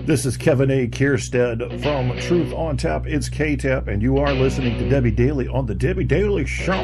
This is Kevin A. Kierstead from Truth on Tap. It's K-Tap, and you are listening to Debi Daily on the Debi Daily Show.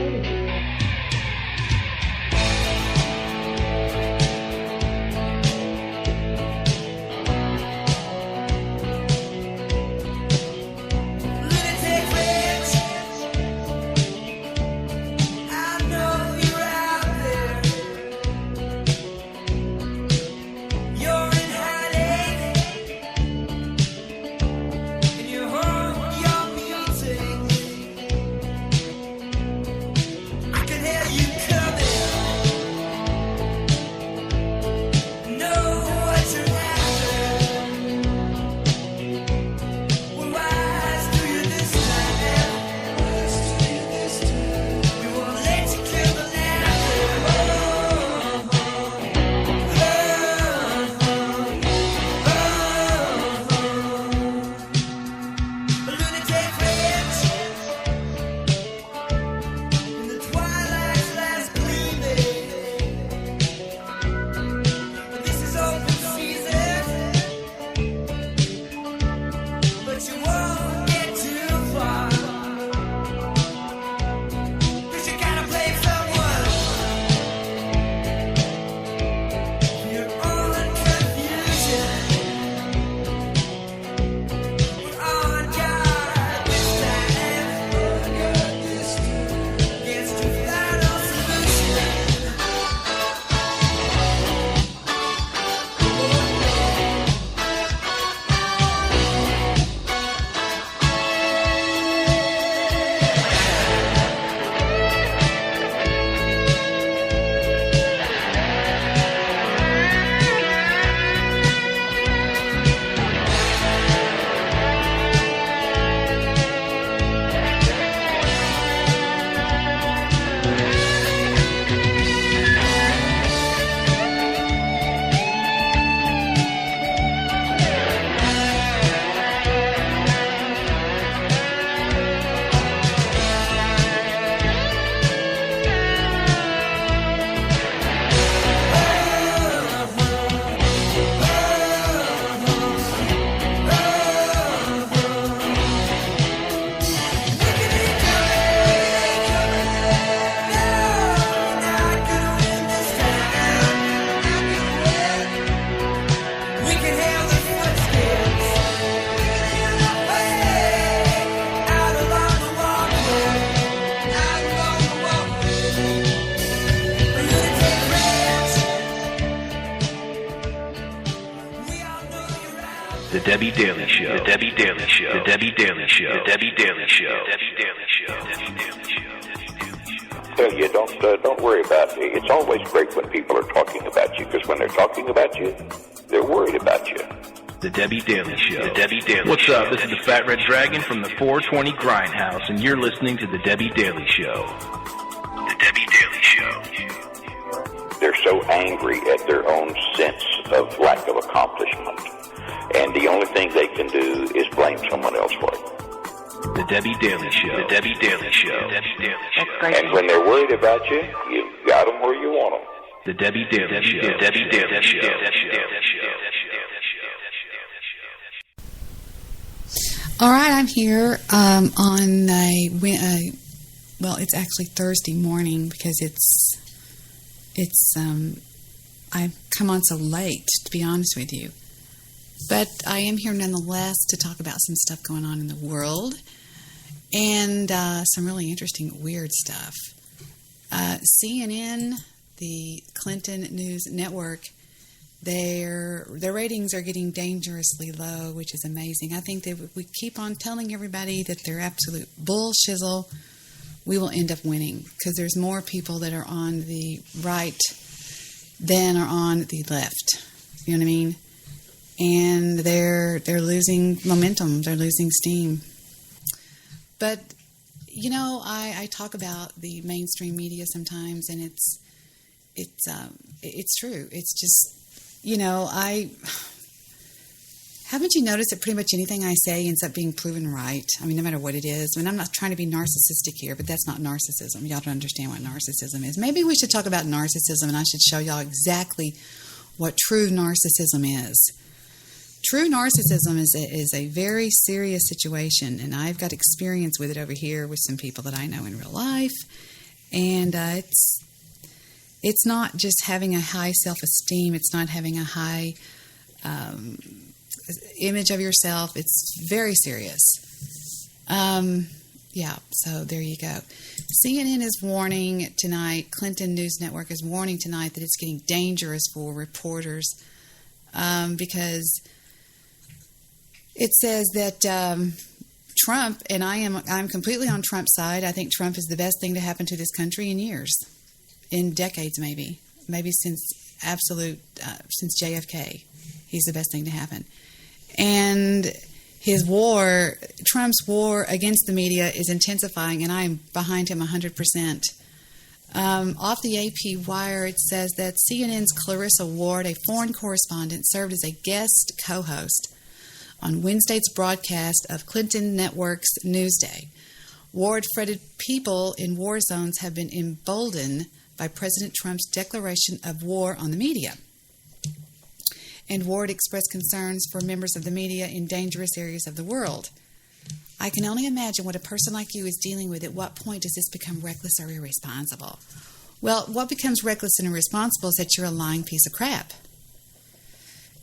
The Debi Daily Show. The Debi Daily Show. The Debi Daily Show. The Debi Daily Show. The Debi Daily Show. The Debi Daily Show. Tell you, don't worry about it. It's always great when people are talking about you, because when they're talking about you, they're worried about you. The Debi Daily Show. The Debi Daily What's Show. up? This is the Fat Red Dragon from the 420 Grindhouse, and you're listening to the Debi Daily Show. The Debi Daily Show. They're so angry at their own sense of lack of accomplishment. And the only thing they can do is blame someone else for it. The Debi Daily Show. The Debi Daily Show. The Debi Daily Show. And when they're worried about you, you've got them where you want them. The Debi Daily Show. The Debi Daily Show. The Debi Daily Show. All right, I'm here on well, it's actually Thursday morning because I've come on so late, to be honest with you. But I am here nonetheless to talk about some stuff going on in the world and some really interesting, weird stuff. CNN, the Clinton News Network, their ratings are getting dangerously low, which is amazing. I think that if we keep on telling everybody that they're absolute bullshizzle, we will end up winning because there's more people that are on the right than are on the left. You know what I mean? And they're losing momentum. They're losing steam. But, you know, I talk about the mainstream media sometimes, and it's true. It's just, you know, haven't you noticed that pretty much anything I say ends up being proven right? I mean, no matter what it is. I mean, I'm not trying to be narcissistic here, but that's not narcissism. Y'all don't understand what narcissism is. Maybe we should talk about narcissism, and I should show y'all exactly what true narcissism is. True narcissism is a very serious situation, and I've got experience with it over here with some people that I know in real life. And it's not just having a high self-esteem. It's not having a high image of yourself. It's very serious. So there you go. CNN is warning tonight, Clinton News Network is warning tonight that it's getting dangerous for reporters because it says that Trump, and I'm completely on Trump's side. I think Trump is the best thing to happen to this country in years, in decades maybe since since JFK. He's the best thing to happen. And Trump's war against the media is intensifying, and I am behind him 100%. Off the AP wire, it says that CNN's Clarissa Ward, a foreign correspondent, served as a guest co-host on Wednesday's broadcast of Clinton Network's Newsday. Ward fretted people in war zones have been emboldened by President Trump's declaration of war on the media. And Ward expressed concerns for members of the media in dangerous areas of the world. I can only imagine what a person like you is dealing with. At what point does this become reckless or irresponsible? Well, what becomes reckless and irresponsible is that you're a lying piece of crap.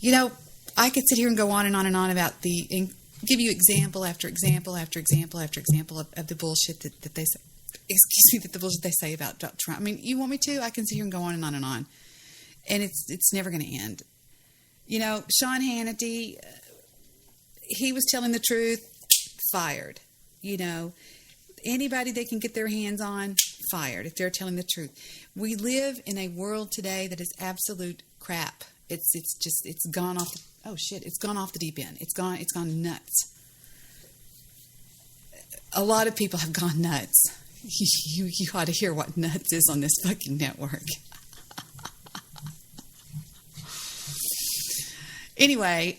You know, I could sit here and go on and on and on about and give you example after example after example after example of the bullshit that they say. The bullshit they say about Trump. I mean, you want me to? I can sit here and go on and on and on. And it's never going to end. You know, Sean Hannity, he was telling the truth, fired. You know, anybody they can get their hands on, fired if they're telling the truth. We live in a world today that is absolute crap. It's gone off. It's gone off the deep end. It's gone nuts. A lot of people have gone nuts. You ought to hear what nuts is on this fucking network. Anyway,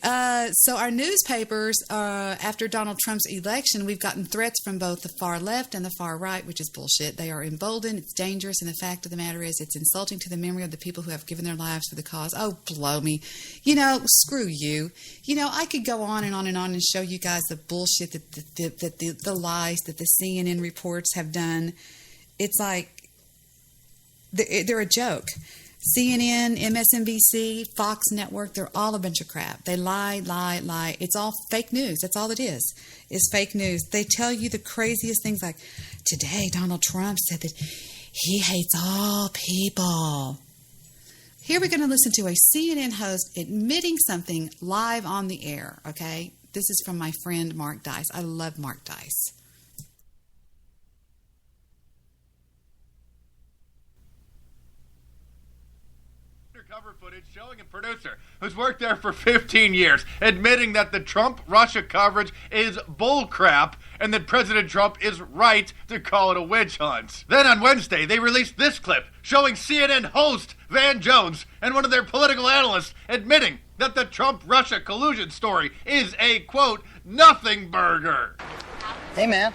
so our newspapers, after Donald Trump's election, we've gotten threats from both the far left and the far right, which is bullshit. They are emboldened. It's dangerous. And the fact of the matter is it's insulting to the memory of the people who have given their lives for the cause. Oh, blow me. You know, screw you. You know, I could go on and on and on and show you guys the bullshit that the lies that the CNN reports have done. It's like they're a joke. CNN, MSNBC, Fox Network, they're all a bunch of crap. They lie. It's all fake news. That's all it is fake news. They tell you the craziest things like, today Donald Trump said that he hates all people. Here we're going to listen to a CNN host admitting something live on the air, okay? This is from my friend Mark Dice. I love Mark Dice. Cover footage showing a producer who's worked there for 15 years admitting that the Trump-Russia coverage is bullcrap and that President Trump is right to call it a witch hunt. Then on Wednesday, they released this clip showing CNN host Van Jones and one of their political analysts admitting that the Trump-Russia collusion story is a, quote, nothing burger. Hey, man.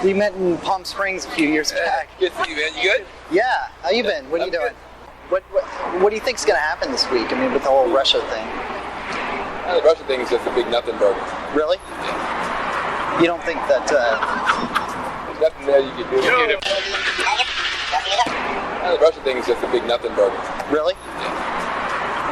We met in Palm Springs a few years back. Good to see you, man. You good? Yeah. How you been? What are you doing? What do you think's going to happen this week? I mean, with the whole Russia thing. The Russia thing is just a big nothing burger. Really? You don't think that... There's nothing there you can do. The Russia thing is just a big nothing burger. Really?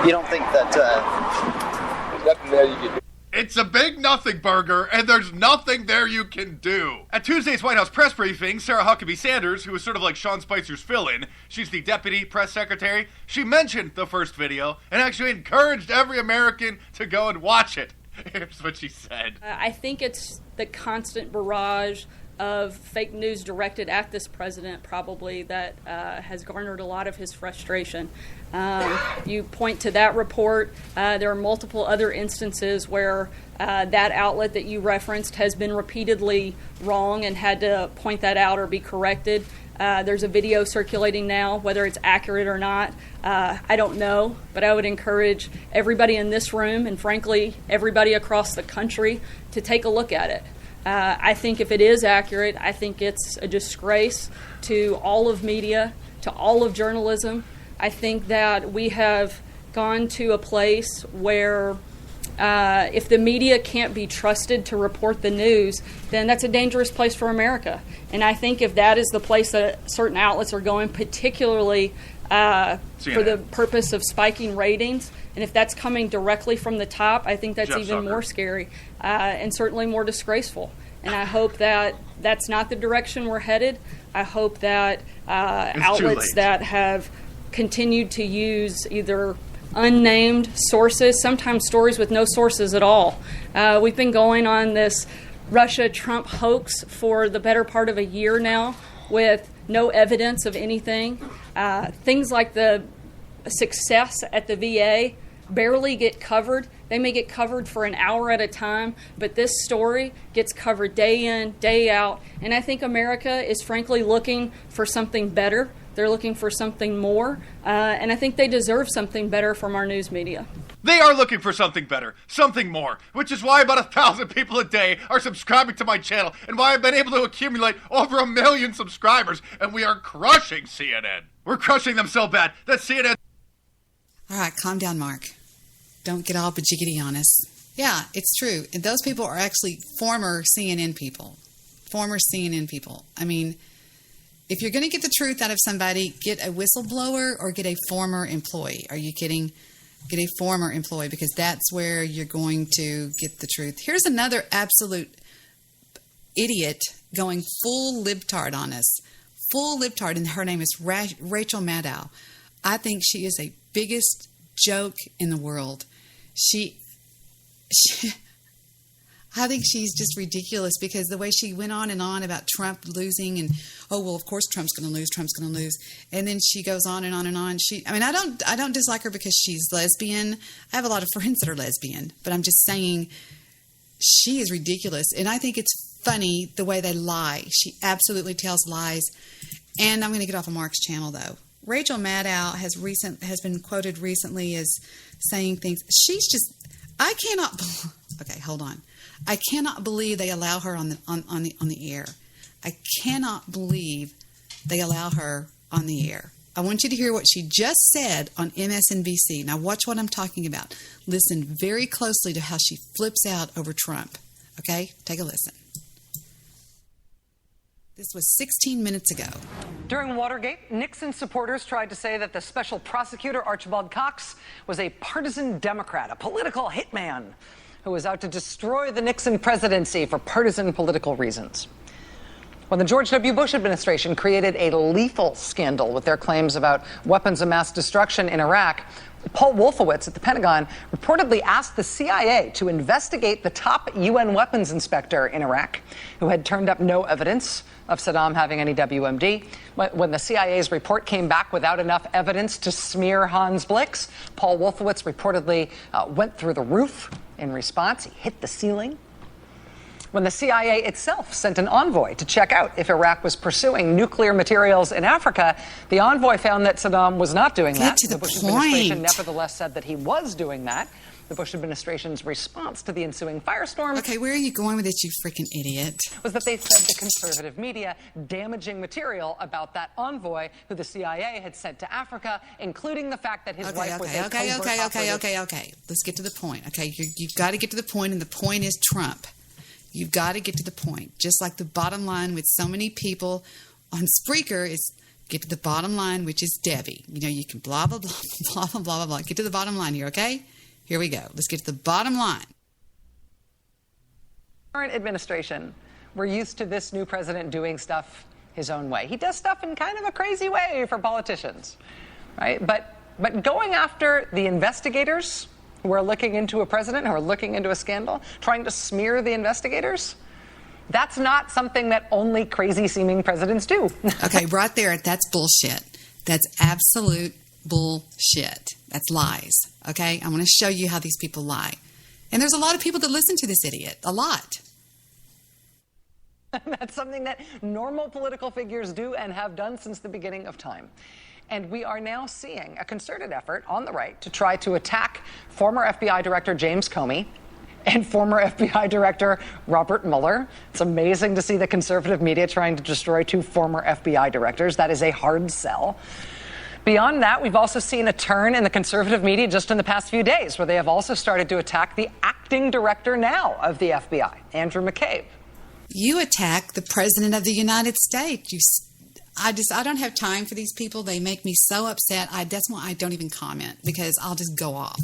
You don't think that... There's nothing there you can do. It's a big nothing burger, and there's nothing there you can do. At Tuesday's White House press briefing, Sarah Huckabee Sanders, who is sort of like Sean Spicer's fill-in, she's the deputy press secretary, she mentioned the first video and actually encouraged every American to go and watch it. Here's what she said. I think it's the constant barrage of fake news directed at this president probably that has garnered a lot of his frustration. You point to that report. There are multiple other instances where that outlet that you referenced has been repeatedly wrong and had to point that out or be corrected. There's a video circulating now, whether it's accurate or not. I don't know, but I would encourage everybody in this room and frankly everybody across the country to take a look at it. I think if it is accurate, I think it's a disgrace to all of media, to all of journalism. I think that we have gone to a place where if the media can't be trusted to report the news, then that's a dangerous place for America. And I think if that is the place that certain outlets are going, particularly for the purpose of spiking ratings, and if that's coming directly from the top, I think that's even more scary and certainly more disgraceful. And I hope that that's not the direction we're headed. I hope that outlets that have continued to use either unnamed sources, sometimes stories with no sources at all. We've been going on this Russia-Trump hoax for the better part of a year now with no evidence of anything. Things like the success at the VA barely get covered. They may get covered for an hour at a time, but this story gets covered day in, day out. And I think America is frankly looking for something better. They're looking for something more, and I think they deserve something better from our news media. They are looking for something better, something more, which is why about 1,000 people a day are subscribing to my channel and why I've been able to accumulate over 1 million subscribers, and we are crushing CNN. We're crushing them so bad that CNN... All right, calm down, Mark. Don't get all bajiggity on us. Yeah, it's true. And those people are actually former CNN people. Former CNN people. I mean, if you're going to get the truth out of somebody, get a whistleblower or get a former employee. Are you kidding? Get a former employee, because that's where you're going to get the truth. Here's another absolute idiot going full libtard on us. Full libtard, and her name is Rachel Maddow. I think she is the biggest joke in the world. I think she's just ridiculous, because the way she went on and on about Trump losing and, oh, well, of course Trump's going to lose. And then she goes on and on and on. I don't dislike her because she's lesbian. I have a lot of friends that are lesbian, but I'm just saying she is ridiculous. And I think it's funny the way they lie. She absolutely tells lies. And I'm going to get off of Mark's channel, though. Rachel Maddow has been quoted recently as saying things. Okay, hold on. I cannot believe they allow her on the air. I cannot believe they allow her on the air. I want you to hear what she just said on MSNBC. Now watch what I'm talking about. Listen very closely to how she flips out over Trump. Okay? Take a listen. This was 16 minutes ago. During Watergate, Nixon supporters tried to say that the special prosecutor, Archibald Cox, was a partisan Democrat, a political hitman who was out to destroy the Nixon presidency for partisan political reasons. When the George W. Bush administration created a lethal scandal with their claims about weapons of mass destruction in Iraq, Paul Wolfowitz at the Pentagon reportedly asked the CIA to investigate the top UN weapons inspector in Iraq, who had turned up no evidence of Saddam having any WMD. When the CIA's report came back without enough evidence to smear Hans Blix, Paul Wolfowitz reportedly went through the roof in response. He hit the ceiling. When the CIA itself sent an envoy to check out if Iraq was pursuing nuclear materials in Africa, the envoy found that Saddam was not doing that. Get to the Bush point. administration nevertheless said that he was doing that. The Bush administration's response to the ensuing firestorm... Okay, where are you going with this, you freaking idiot? ...was that they said the conservative media damaging material about that envoy who the CIA had sent to Africa, including the fact that his wife was a covert operative. Okay. Let's get to the point. Okay, you've got to get to the point, and the point is Trump. You've got to get to the point. Just like the bottom line with so many people on Spreaker is get to the bottom line, which is Debi. You know, you can blah, blah, blah, blah, blah, blah, blah. Get to the bottom line here, okay? Here we go. Let's get to the bottom line. Current administration, we're used to this new president doing stuff his own way. He does stuff in kind of a crazy way for politicians, right? But going after the investigators who are looking into a president, who are looking into a scandal, trying to smear the investigators, that's not something that only crazy-seeming presidents do. Okay, right there, that's bullshit. That's absolute bullshit. That's lies, okay? I want to show you how these people lie. And there's a lot of people that listen to this idiot, a lot. That's something that normal political figures do and have done since the beginning of time. And we are now seeing a concerted effort on the right to try to attack former FBI Director James Comey and former FBI Director Robert Mueller. It's amazing to see the conservative media trying to destroy two former FBI directors. That is a hard sell. Beyond that, we've also seen a turn in the conservative media just in the past few days, where they have also started to attack the acting director now of the FBI, Andrew McCabe. You attack the President of the United States. I don't have time for these people. They make me so upset. That's why I don't even comment, because I'll just go off.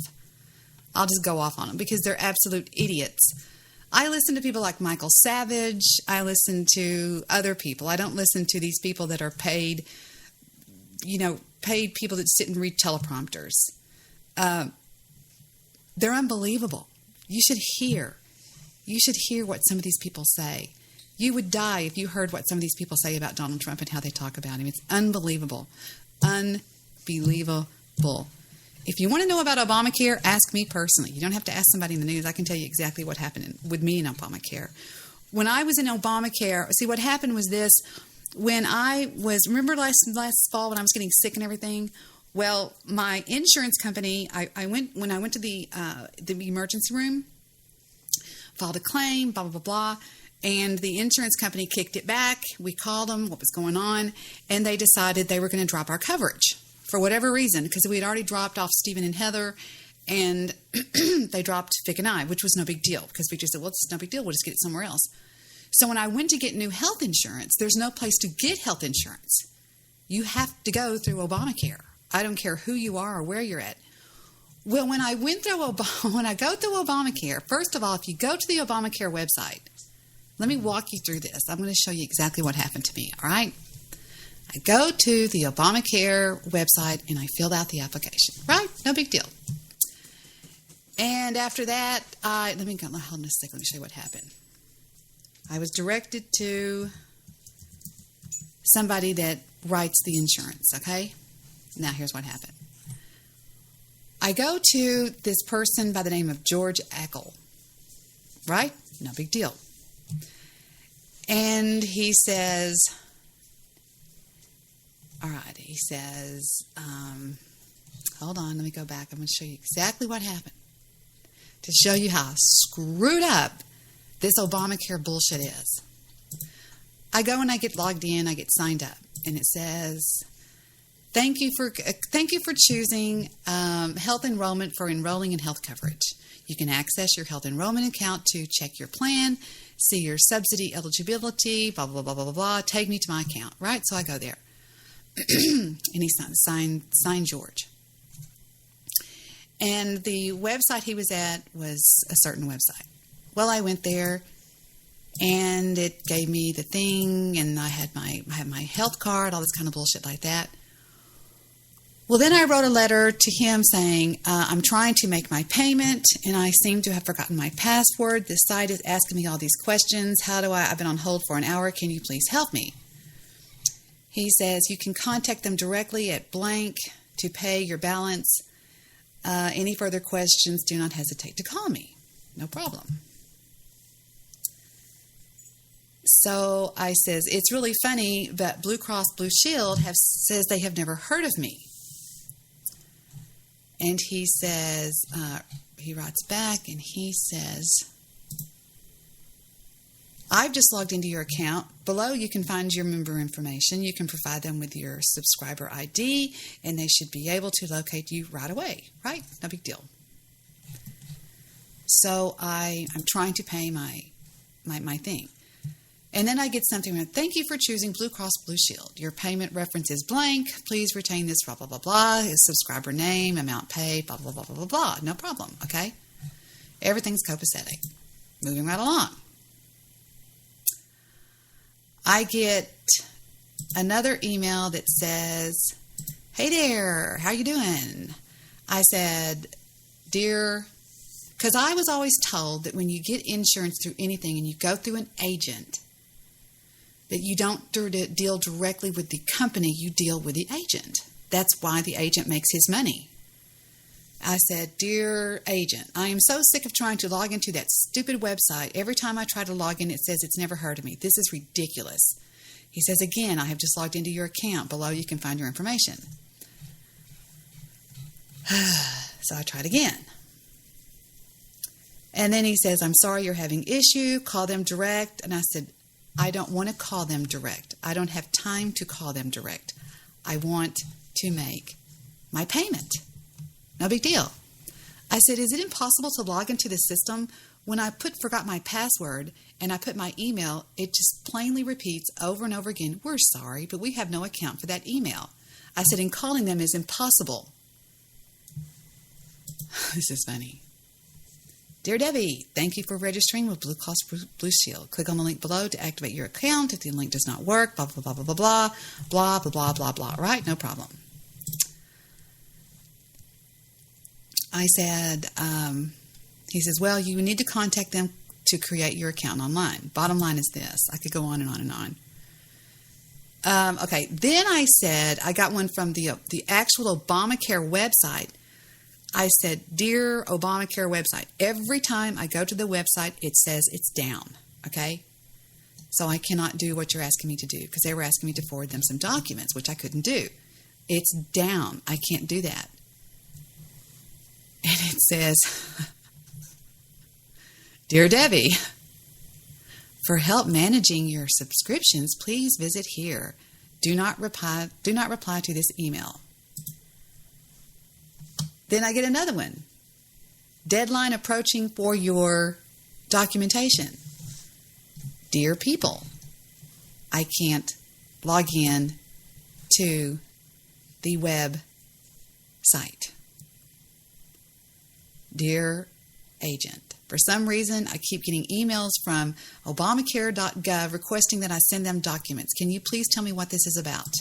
I'll just go off on them because they're absolute idiots. I listen to people like Michael Savage. I listen to other people. I don't listen to these people that are paid people that sit and read teleprompters. They're unbelievable. You should hear what some of these people say. You would die if you heard what some of these people say about Donald Trump and how they talk about him. It's unbelievable. Unbelievable. If you want to know about Obamacare, ask me personally. You don't have to ask somebody in the news. I can tell you exactly what happened with me in Obamacare. When I was in Obamacare, see, what happened was this. When remember last fall when I was getting sick and everything? Well, my insurance company, when I went to the emergency room, filed a claim, blah, blah, blah, blah, and the insurance company kicked it back. We called them, what was going on, and they decided they were going to drop our coverage for whatever reason, because we had already dropped off Stephen and Heather, and they dropped Vic and I, which was no big deal, because we just said, well, it's no big deal. We'll just get it somewhere else. So when I went to get new health insurance, there's no place to get health insurance. You have to go through Obamacare. I don't care who you are or where you're at. Well, when I go through Obamacare, first of all, if you go to the Obamacare website, let me walk you through this. I'm going to show you exactly what happened to me, all right? I go to the Obamacare website and I filled out the application, right? No big deal. And after that, hold on a second. Let me show you what happened. I was directed to somebody that writes the insurance, okay? Now, here's what happened. I go to this person by the name of George Eckel, right? No big deal. And he says, all right, he says, hold on, let me go back. I'm going to show you exactly what happened to show you how screwed up this Obamacare bullshit is. I go and I get logged in, I get signed up, and it says, Thank you for choosing health enrollment for enrolling in health coverage. You can access your health enrollment account to check your plan, see your subsidy eligibility, blah, blah, blah, blah, blah, blah. Take me to my account, right? So I go there. And he signed George. And the website he was at was a certain website. Well, I went there, and it gave me the thing, and I had my health card, all this kind of bullshit like that. Well, then I wrote a letter to him saying, I'm trying to make my payment, and I seem to have forgotten my password. The site is asking me all these questions. I've been on hold for an hour. Can you please help me? He says, you can contact them directly at blank to pay your balance. Any further questions, do not hesitate to call me. No problem. So I says, it's really funny, but Blue Cross Blue Shield says they have never heard of me. And he says, he writes back and he says, I've just logged into your account. Below you can find your member information. You can provide them with your subscriber ID and they should be able to locate you right away, right? No big deal. So I'm trying to pay my thing. And then I get something like, thank you for choosing Blue Cross Blue Shield. Your payment reference is blank. Please retain this, blah, blah, blah, blah. His subscriber name, amount paid, blah, blah, blah, blah, blah, blah. No problem, okay? Everything's copacetic. Moving right along. I get another email that says, hey there, how you doing? I said, dear, because I was always told that when you get insurance through anything and you go through an agent, that you don't deal directly with the company, you deal with the agent. That's why the agent makes his money. I said, dear agent, I am so sick of trying to log into that stupid website. Every time I try to log in, it says it's never heard of me. This is ridiculous. He says, again, I have just logged into your account. Below you can find your information. So I tried again. And then he says, I'm sorry you're having issue. Call them direct. And I said, I don't want to call them direct. I don't have time to call them direct. I want to make my payment. No big deal. I said, is it impossible to log into the system? When I forgot my password and I put my email, it just plainly repeats over and over again, we're sorry, but we have no account for that email. I said, and calling them is impossible. This is funny. Dear Debbie, thank you for registering with Blue Cross Blue Shield. Click on the link below to activate your account. If the link does not work, blah, blah, blah, blah, blah, blah, blah, blah, blah, blah, blah. Right? No problem. I said, he says, well, you need to contact them to create your account online. Bottom line is this. I could go on and on and on. Okay. Then I said, I got one from the actual Obamacare website. I said, dear Obamacare website, every time I go to the website, it says it's down. Okay. So I cannot do what you're asking me to do because they were asking me to forward them some documents, which I couldn't do. It's down. I can't do that. And it says, Dear Debbie, for help managing your subscriptions, please visit here. Do not reply to this email. Then I get another one. Deadline approaching for your documentation. Dear people, I can't log in to the web site. Dear agent, for some reason, I keep getting emails from Obamacare.gov requesting that I send them documents. Can you please tell me what this is about?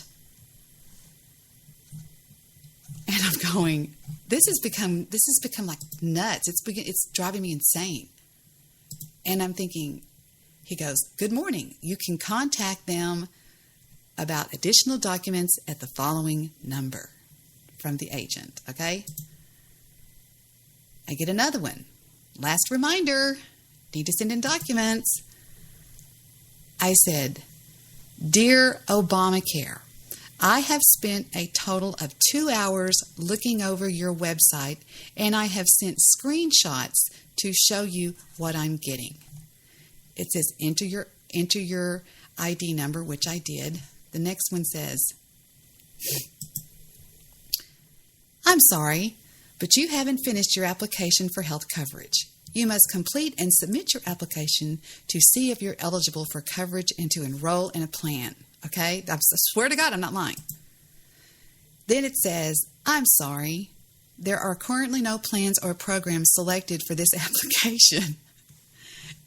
And I'm going, this has become like nuts. It's driving me insane. And I'm thinking, he goes, good morning. You can contact them about additional documents at the following number from the agent. Okay. I get another one. Last reminder, need to send in documents. I said, Dear Obamacare, I have spent a total of 2 hours looking over your website, and I have sent screenshots to show you what I'm getting. It says, enter your ID number, which I did. The next one says, I'm sorry, but you haven't finished your application for health coverage. You must complete and submit your application to see if you're eligible for coverage and to enroll in a plan. Okay? I swear to God, I'm not lying. Then it says, I'm sorry, there are currently no plans or programs selected for this application.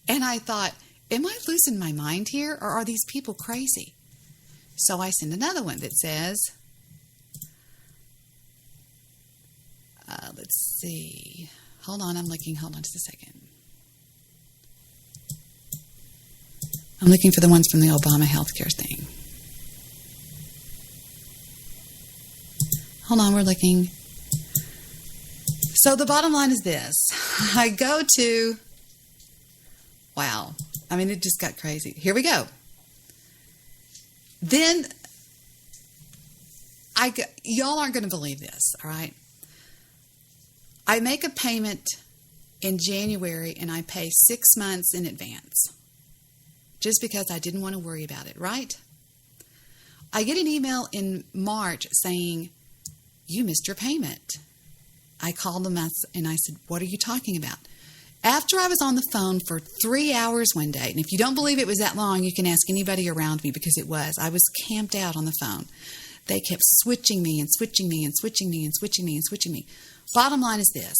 And I thought, am I losing my mind here, or are these people crazy? So I send another one that says, let's see. Hold on, I'm looking. Hold on just a second. I'm looking for the ones from the Obama healthcare thing. Hold on, we're looking. So the bottom line is this. I go to, wow. I mean, it just got crazy. Here we go. Then, y'all aren't going to believe this, all right? I make a payment in January and I pay 6 months in advance just because I didn't want to worry about it, right? I get an email in March saying, you missed your payment. I called them and I said, what are you talking about? After I was on the phone for 3 hours one day, and if you don't believe it was that long, you can ask anybody around me because it was. I was camped out on the phone. They kept switching me and switching me and switching me and switching me and switching me. Bottom line is this.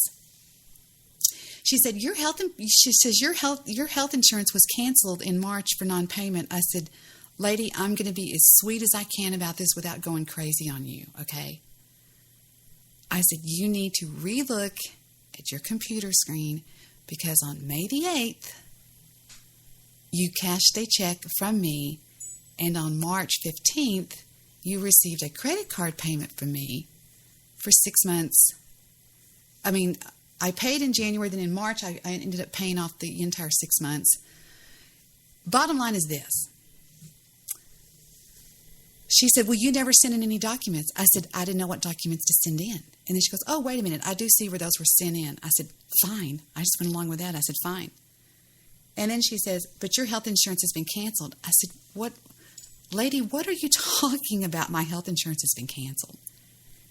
She said, your health insurance was canceled in March for non-payment. I said, lady, I'm going to be as sweet as I can about this without going crazy on you, okay? I said, you need to relook at your computer screen because on May the 8th, you cashed a check from me, and on March 15th, you received a credit card payment from me for 6 months. I mean, I paid in January, then in March, I ended up paying off the entire 6 months. Bottom line is this. She said, well, you never sent in any documents. I said, I didn't know what documents to send in. And then she goes, oh, wait a minute. I do see where those were sent in. I said, fine. I just went along with that. I said, fine. And then she says, but your health insurance has been canceled. I said, what? lady, what are you talking about? My health insurance has been canceled.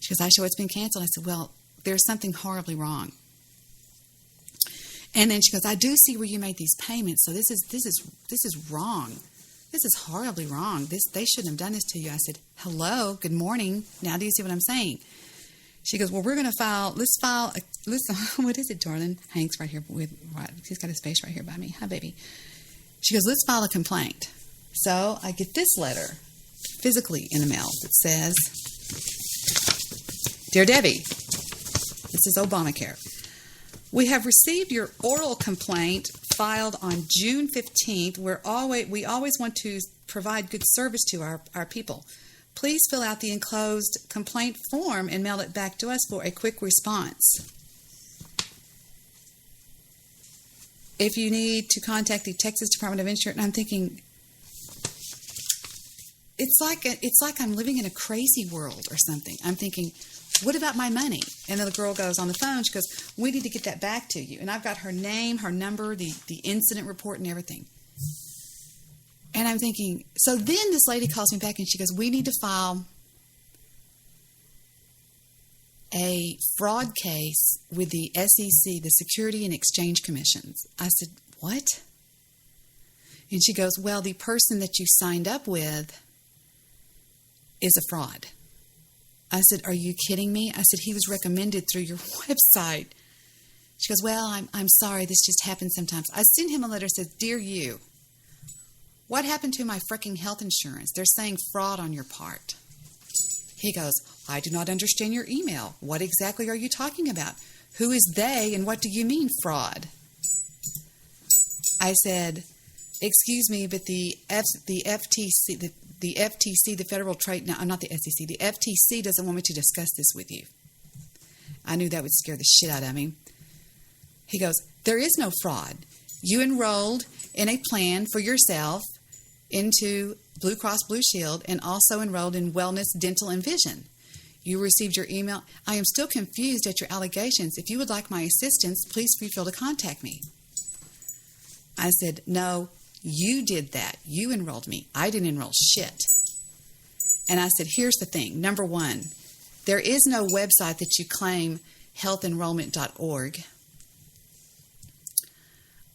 She goes, I show it's been canceled. I said, well, there's something horribly wrong. And then she goes, I do see where you made these payments. So this is wrong. This is horribly wrong. They shouldn't have done this to you. I said, hello, good morning. Now do you see what I'm saying? She goes, well, we're going to file, what is it, darling? Hank's right here. He's got his face right here by me. Hi, baby. She goes, let's file a complaint. So I get this letter physically in the mail that says, Dear Debbie, this is Obamacare. We have received your oral complaint filed on June 15th. We always want to provide good service to our people. Please fill out the enclosed complaint form and mail it back to us for a quick response. If you need to contact the Texas Department of Insurance, and I'm thinking, it's like I'm living in a crazy world or something. I'm thinking, what about my money? And then the girl goes on the phone. She goes, we need to get that back to you. And I've got her name, her number, the incident report, and everything. And I'm thinking, so then this lady calls me back and she goes, we need to file a fraud case with the SEC, the Security and Exchange Commissions. I said, what? And she goes, well, the person that you signed up with is a fraud. I said, are you kidding me? I said, he was recommended through your website. She goes, well, I'm sorry. This just happens sometimes. I sent him a letter that says, Dear you, what happened to my freaking health insurance? They're saying fraud on your part. He goes, I do not understand your email. What exactly are you talking about? Who is they and what do you mean fraud? I said, excuse me, but the FTC, the Federal Trade, no, not the SEC, the FTC doesn't want me to discuss this with you. I knew that would scare the shit out of me. He goes, there is no fraud. You enrolled in a plan for yourself into Blue Cross Blue Shield and also enrolled in Wellness, Dental, and Vision. You received your email. I am still confused at your allegations. If you would like my assistance, please feel free to contact me. I said, no, you did that. You enrolled me. I didn't enroll shit. And I said, here's the thing. Number one, there is no website that you claim, healthenrollment.org.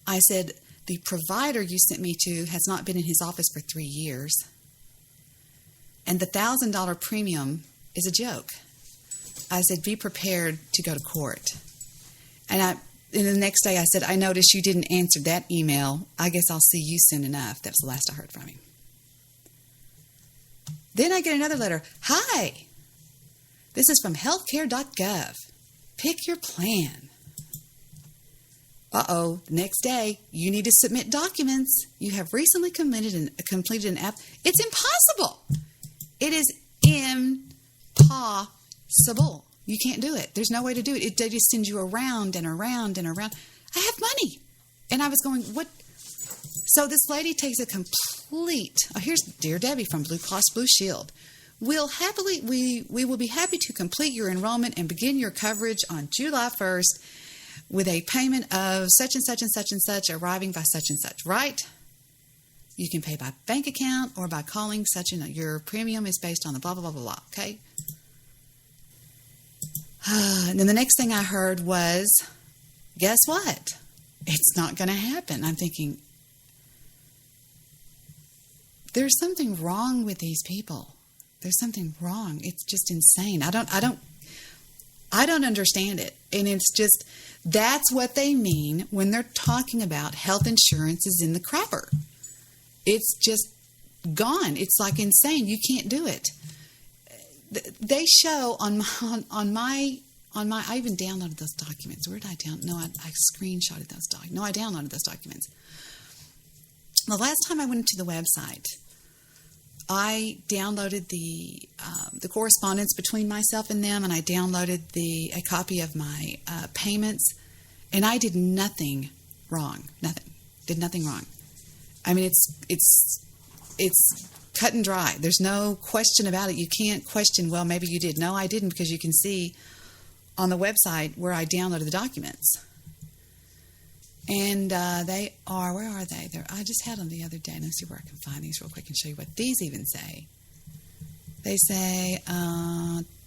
I said, the provider you sent me to has not been in his office for 3 years. And the $1,000 premium is a joke. I said, be prepared to go to court. And the next day I said, I noticed you didn't answer that email. I guess I'll see you soon enough. That was the last I heard from him. Then I get another letter. Hi, this is from healthcare.gov. Pick your plan. Uh-oh, next day, you need to submit documents. You have recently completed an app. It's impossible. It is impossible. You can't do it. There's no way to do it. They just send you around and around and around. I have money. And I was going, what? So this lady takes a complete, here's Dear Debbie from Blue Cross Blue Shield. We will be happy to complete your enrollment and begin your coverage on July 1st with a payment of such and such and such and such arriving by such and such, right? You can pay by bank account or by calling such and your premium is based on the blah, blah, blah, blah, blah, okay? And then the next thing I heard was, guess what? It's not going to happen. I'm thinking, there's something wrong with these people. There's something wrong. It's just insane. I don't understand it. And it's just, that's what they mean when they're talking about health insurance is in the crapper. It's just gone. It's like insane. You can't do it. They show on my I even downloaded those documents. Where did I download? No, I screenshotted those documents. No, I downloaded those documents. The last time I went to the website, I downloaded the correspondence between myself and them, and I downloaded a copy of my payments, and I did nothing wrong. Nothing. Did nothing wrong. I mean, it's cut and dry. There's no question about it. You can't question, well, maybe you did. No, I didn't, because you can see on the website where I downloaded the documents. And they are, where are they? I just had them the other day. Let's see where I can find these real quick and show you what these even say. They say,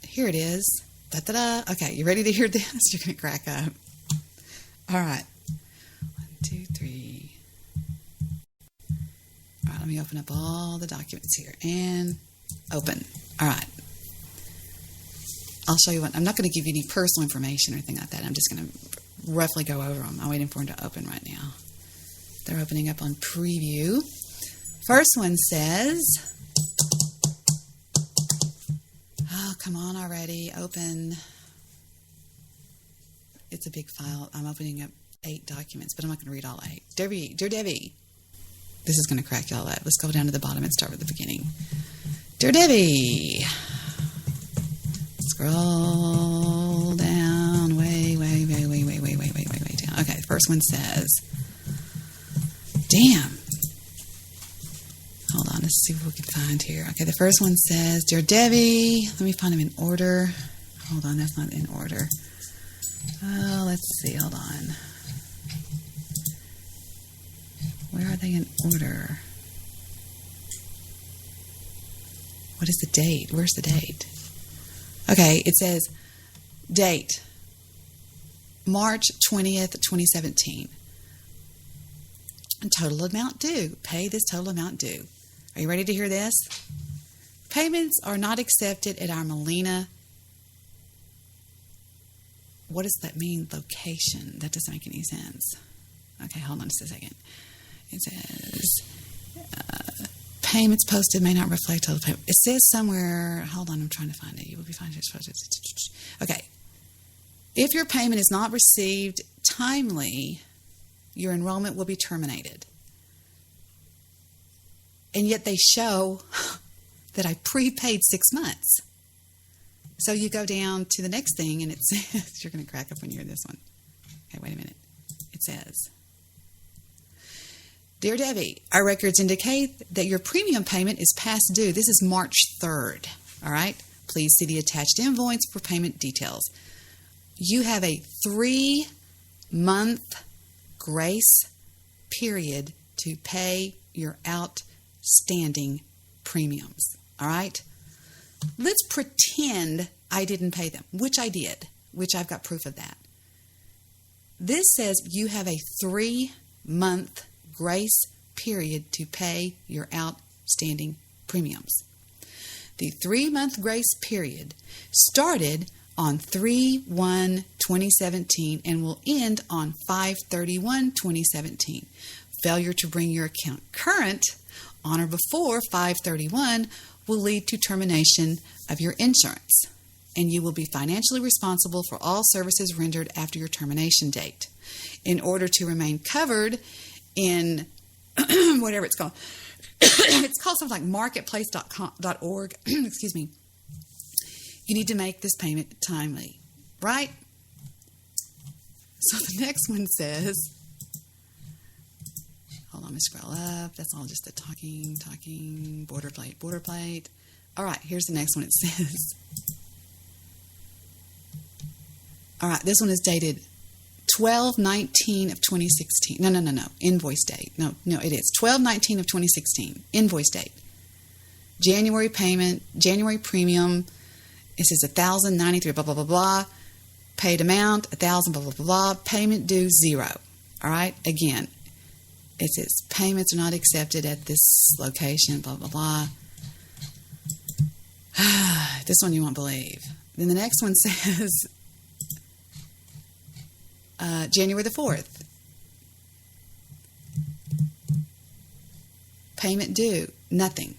here it is. Da-da-da. Okay, you ready to hear this? You're going to crack up. All right. 1, 2, 3. All right, let me open up all the documents here. And open. All right. I'll show you what. I'm not going to give you any personal information or anything like that. I'm just going to roughly go over them. I'm waiting for them to open right now. They're opening up on preview. First one says, oh, come on already. Open. It's a big file. I'm opening up 8 documents, but I'm not going to read all 8. Dear Debbie, this is going to crack y'all up. Let's go down to the bottom and start with the beginning. Dear Debbie, scroll down way down. Okay, the first one says, damn. Hold on, let's see what we can find here. Okay, the first one says, Dear Debbie, let me find them in order. Hold on, that's not in order. Oh, let's see, hold on. Where are they in order? What is the date? Where's the date? Okay, it says date, March 20th, 2017. And total amount due. Pay this total amount due. Are you ready to hear this? Payments are not accepted at our Molina. What does that mean, location? That doesn't make any sense. Okay, hold on just a second. It says, payments posted may not reflect total payment. It says somewhere, hold on, I'm trying to find it. You will be fine. Okay. If your payment is not received timely, your enrollment will be terminated. And yet they show that I prepaid 6 months. So you go down to the next thing and it says, you're going to crack up when you hear this one. Okay, wait a minute. It says, Dear Debbie, our records indicate that your premium payment is past due. This is March 3rd. All right? Please see the attached invoice for payment details. You have a 3-month grace period to pay your outstanding premiums. All right? Let's pretend I didn't pay them, which I did, which I've got proof of that. This says you have a 3-month grace period to pay your outstanding premiums. The 3-month grace period started on 3/1/2017 and will end on 5/31/2017. Failure to bring your account current on or before 5/31 will lead to termination of your insurance, and you will be financially responsible for all services rendered after your termination date. In order to remain covered in whatever it's called, it's called something like marketplace.org, excuse me, you need to make this payment timely, right? So the next one says, hold on, let me scroll up. That's all just the talking, boilerplate. All right, here's the next one. It says, all right, this one is dated 12/19 of 2016. No. Invoice date. No, it is 12/19 of 2016. Invoice date. January payment, January premium. It says $1,093, blah, blah, blah, blah. Paid amount, $1,000, blah, blah, blah, blah. Payment due, 0. All right? Again, it says payments are not accepted at this location, blah, blah, blah. This one you won't believe. Then the next one says January the 4th. Payment due, nothing.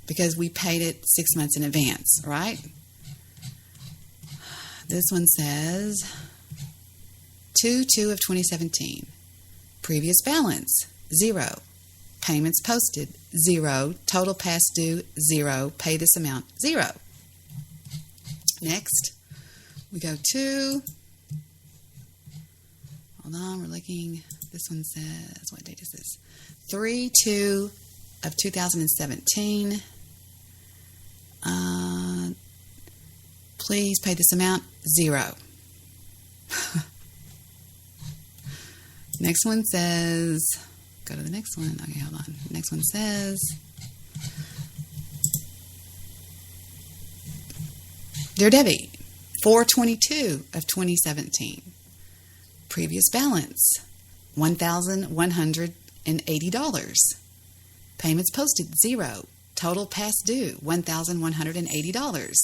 Because we paid it 6 months in advance, right? This one says 2/2 of 2017. Previous balance, 0. Payments posted, 0. Total past due, 0. Pay this amount, 0. Next, we go to, hold on, we're looking, this one says, what date is this? 3/2 of 2017. Please pay this amount, 0. Next one says, go to the next one. Okay, hold on. Next one says, Dear Debbie, 4/22 of 2017. Previous balance, $1,180. Payments posted, 0. Total past due, $1,180.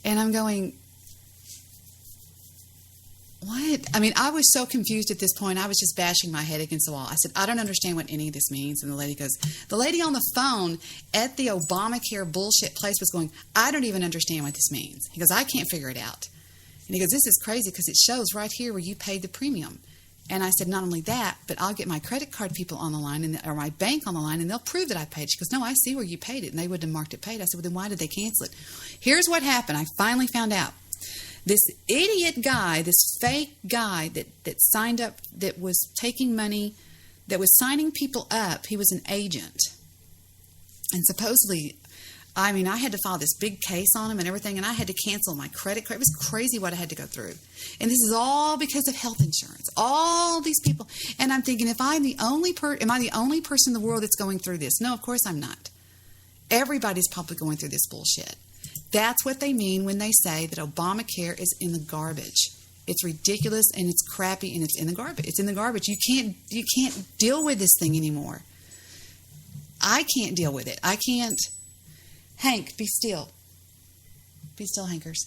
And I'm going, what? I mean, I was so confused at this point. I was just bashing my head against the wall. I said, I don't understand what any of this means. And the lady goes, the lady on the phone at the Obamacare bullshit place was going, I don't even understand what this means. He goes, I can't figure it out. And he goes, this is crazy because it shows right here where you paid the premium. And I said, not only that, but I'll get my credit card people on the line or my bank on the line, and they'll prove that I paid. She goes, no, I see where you paid it. And they wouldn't have marked it paid. I said, well, then why did they cancel it? Here's what happened. I finally found out. This idiot guy, this fake guy that signed up, that was taking money, that was signing people up, he was an agent. And supposedly, I mean, I had to file this big case on him and everything, and I had to cancel my credit card. It was crazy what I had to go through. And this is all because of health insurance. All these people. And I'm thinking, am I the only person in the world that's going through this? No, of course I'm not. Everybody's probably going through this bullshit. That's what they mean when they say that Obamacare is in the garbage. It's ridiculous and it's crappy and it's in the garbage. It's in the garbage. You can't deal with this thing anymore. I can't deal with it. I can't. Hank, be still. Be still, Hankers.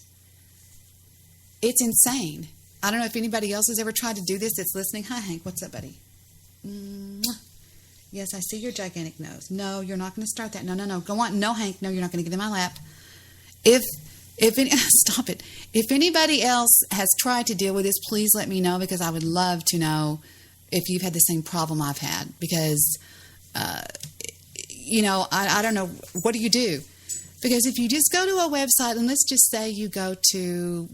It's insane. I don't know if anybody else has ever tried to do this that's listening. Hi, Hank. What's up, buddy? Mwah. Yes, I see your gigantic nose. No, you're not going to start that. No. Go on. No, Hank. No, you're not going to get in my lap. Stop it. If anybody else has tried to deal with this, please let me know, because I would love to know if you've had the same problem I've had. Because, I don't know. What do you do? Because if you just go to a website, and let's just say you go to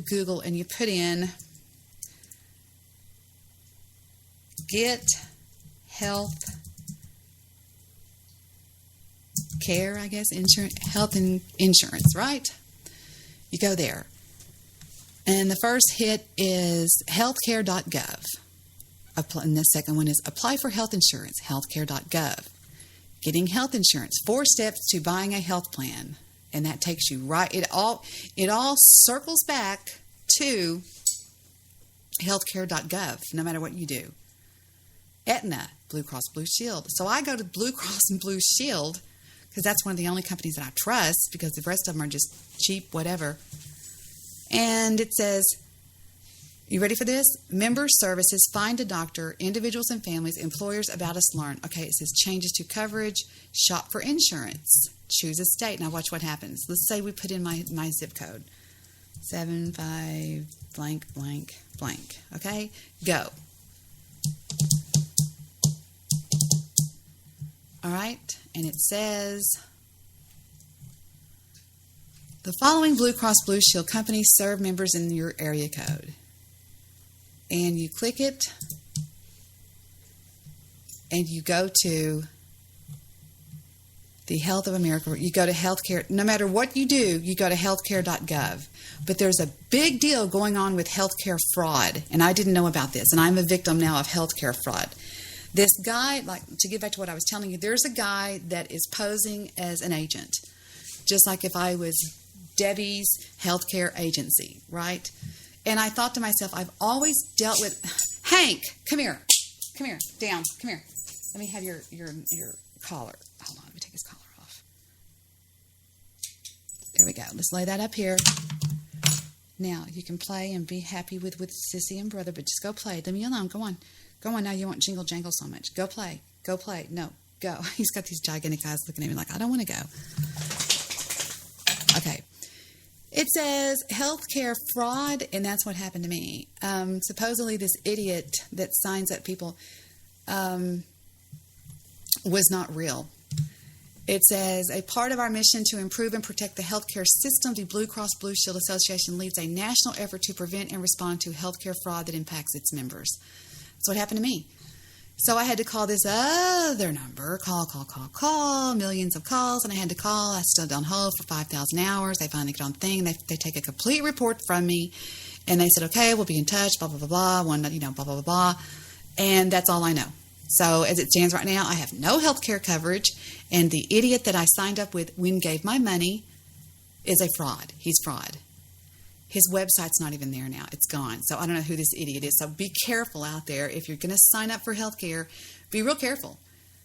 Google and you put in Get Health Care, I guess, health and insurance, right? You go there. And the first hit is healthcare.gov. And the second one is apply for health insurance, healthcare.gov. Getting health insurance, 4 steps to buying a health plan. And that takes you right, it all circles back to healthcare.gov, no matter what you do. Aetna, Blue Cross Blue Shield. So I go to Blue Cross and Blue Shield because that's one of the only companies that I trust, because the rest of them are just cheap, whatever. And it says, you ready for this? Member services, find a doctor, individuals and families, employers, about us, learn. Okay, it says changes to coverage, shop for insurance, choose a state. Now watch what happens. Let's say we put in my zip code, 75 blank blank blank. Okay, go. All right, and it says, the following Blue Cross Blue Shield companies serve members in your area code. And you click it, and you go to the Health of America. You go to healthcare. No matter what you do, you go to healthcare.gov. But there's a big deal going on with healthcare fraud, and I didn't know about this, and I'm a victim now of healthcare fraud. This guy, like, to get back to what I was telling you, there's a guy that is posing as an agent, just like if I was Debi's healthcare agency, right? And I thought to myself, I've always dealt with... Hank, come here. Come here. Down. Come here. Let me have your collar. Hold on. Let me take his collar off. There we go. Let's lay that up here. Now, you can play and be happy with Sissy and Brother, but just go play. Leave me alone. Go on. Go on now. You won't jingle jangle so much. Go play. Go play. No. Go. He's got these gigantic eyes looking at me like, I don't want to go. Okay. It says healthcare fraud, and that's what happened to me. Supposedly this idiot that signs up people was not real. It says, a part of our mission to improve and protect the healthcare system, the Blue Cross Blue Shield Association leads a national effort to prevent and respond to healthcare fraud that impacts its members. That's what happened to me. So I had to call this other number, call, millions of calls, and I had to call. I stood on hold for 5,000 hours. They finally get on thing. They take a complete report from me, And they said, okay, we'll be in touch, blah, blah, blah, blah, blah, blah, blah, blah. And that's all I know. So as it stands right now, I have no health care coverage, and the idiot that I signed up with when gave my money is a fraud. He's fraud. His website's not even there now. It's gone. So I don't know who this idiot is. So be careful out there. If you're going to sign up for health care, be real careful.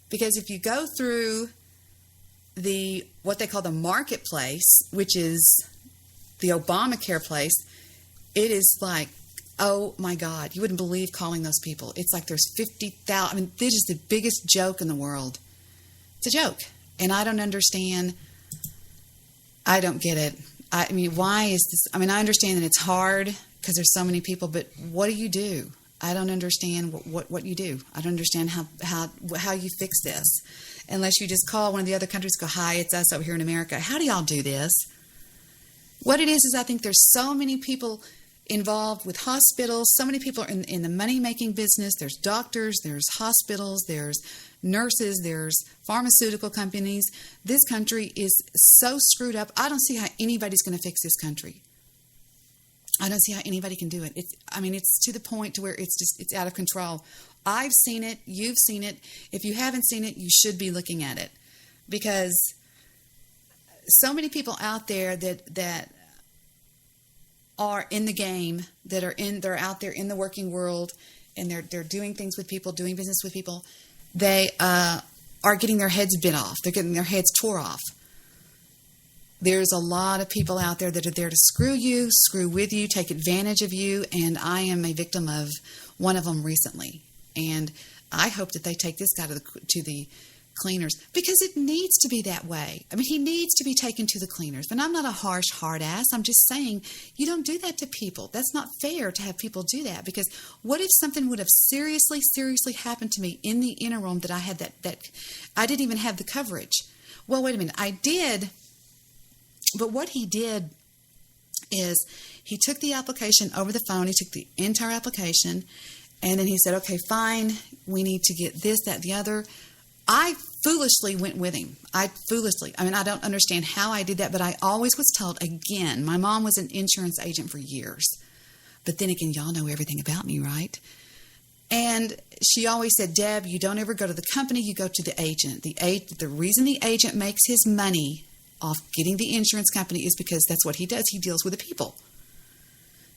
Because if you go through what they call the marketplace, which is the Obamacare place, it is like, oh my God, you wouldn't believe calling those people. It's like there's 50,000. I mean, this is the biggest joke in the world. It's a joke. And I don't understand. I don't get it. I mean, why is this? I mean, I understand that it's hard because there's so many people, but what do you do? I don't understand what you do. I don't understand how you fix this. Unless you just call one of the other countries, go, hi, it's us over here in America. How do y'all do this? What it is I think there's so many people involved with hospitals. So many people are in the money-making business. There's doctors, there's hospitals, there's nurses, there's pharmaceutical companies. This country is so screwed up. I don't see how anybody's going to fix this country. I don't see how anybody can do it. It's to the point to where it's out of control. I've seen it. You've seen it. If you haven't seen it, you should be looking at it, because so many people out there that are in the game, they're out there in the working world, and they're doing things with people, doing business with people. They are getting their heads bit off. They're getting their heads tore off. There's a lot of people out there that are there to screw you, screw with you, take advantage of you, and I am a victim of one of them recently. And I hope that they take this guy to the cleaners, because it needs to be that way. I mean, he needs to be taken to the cleaners. But I'm not a harsh, hard ass. I'm just saying you don't do that to people. That's not fair to have people do that, because what if something would have seriously happened to me in the interim that I had that I didn't even have the coverage? Well, wait a minute. I did. But what he did is he took the application over the phone. He took the entire application, and then he said, okay, fine, we need to get this, that, the other. I foolishly went with him. I don't understand how I did that, but I always was told, again, my mom was an insurance agent for years. But then again, y'all know everything about me, right? And she always said, Deb, you don't ever go to the company, you go to the agent. The reason the agent makes his money off getting the insurance company is because that's what he does. He deals with the people.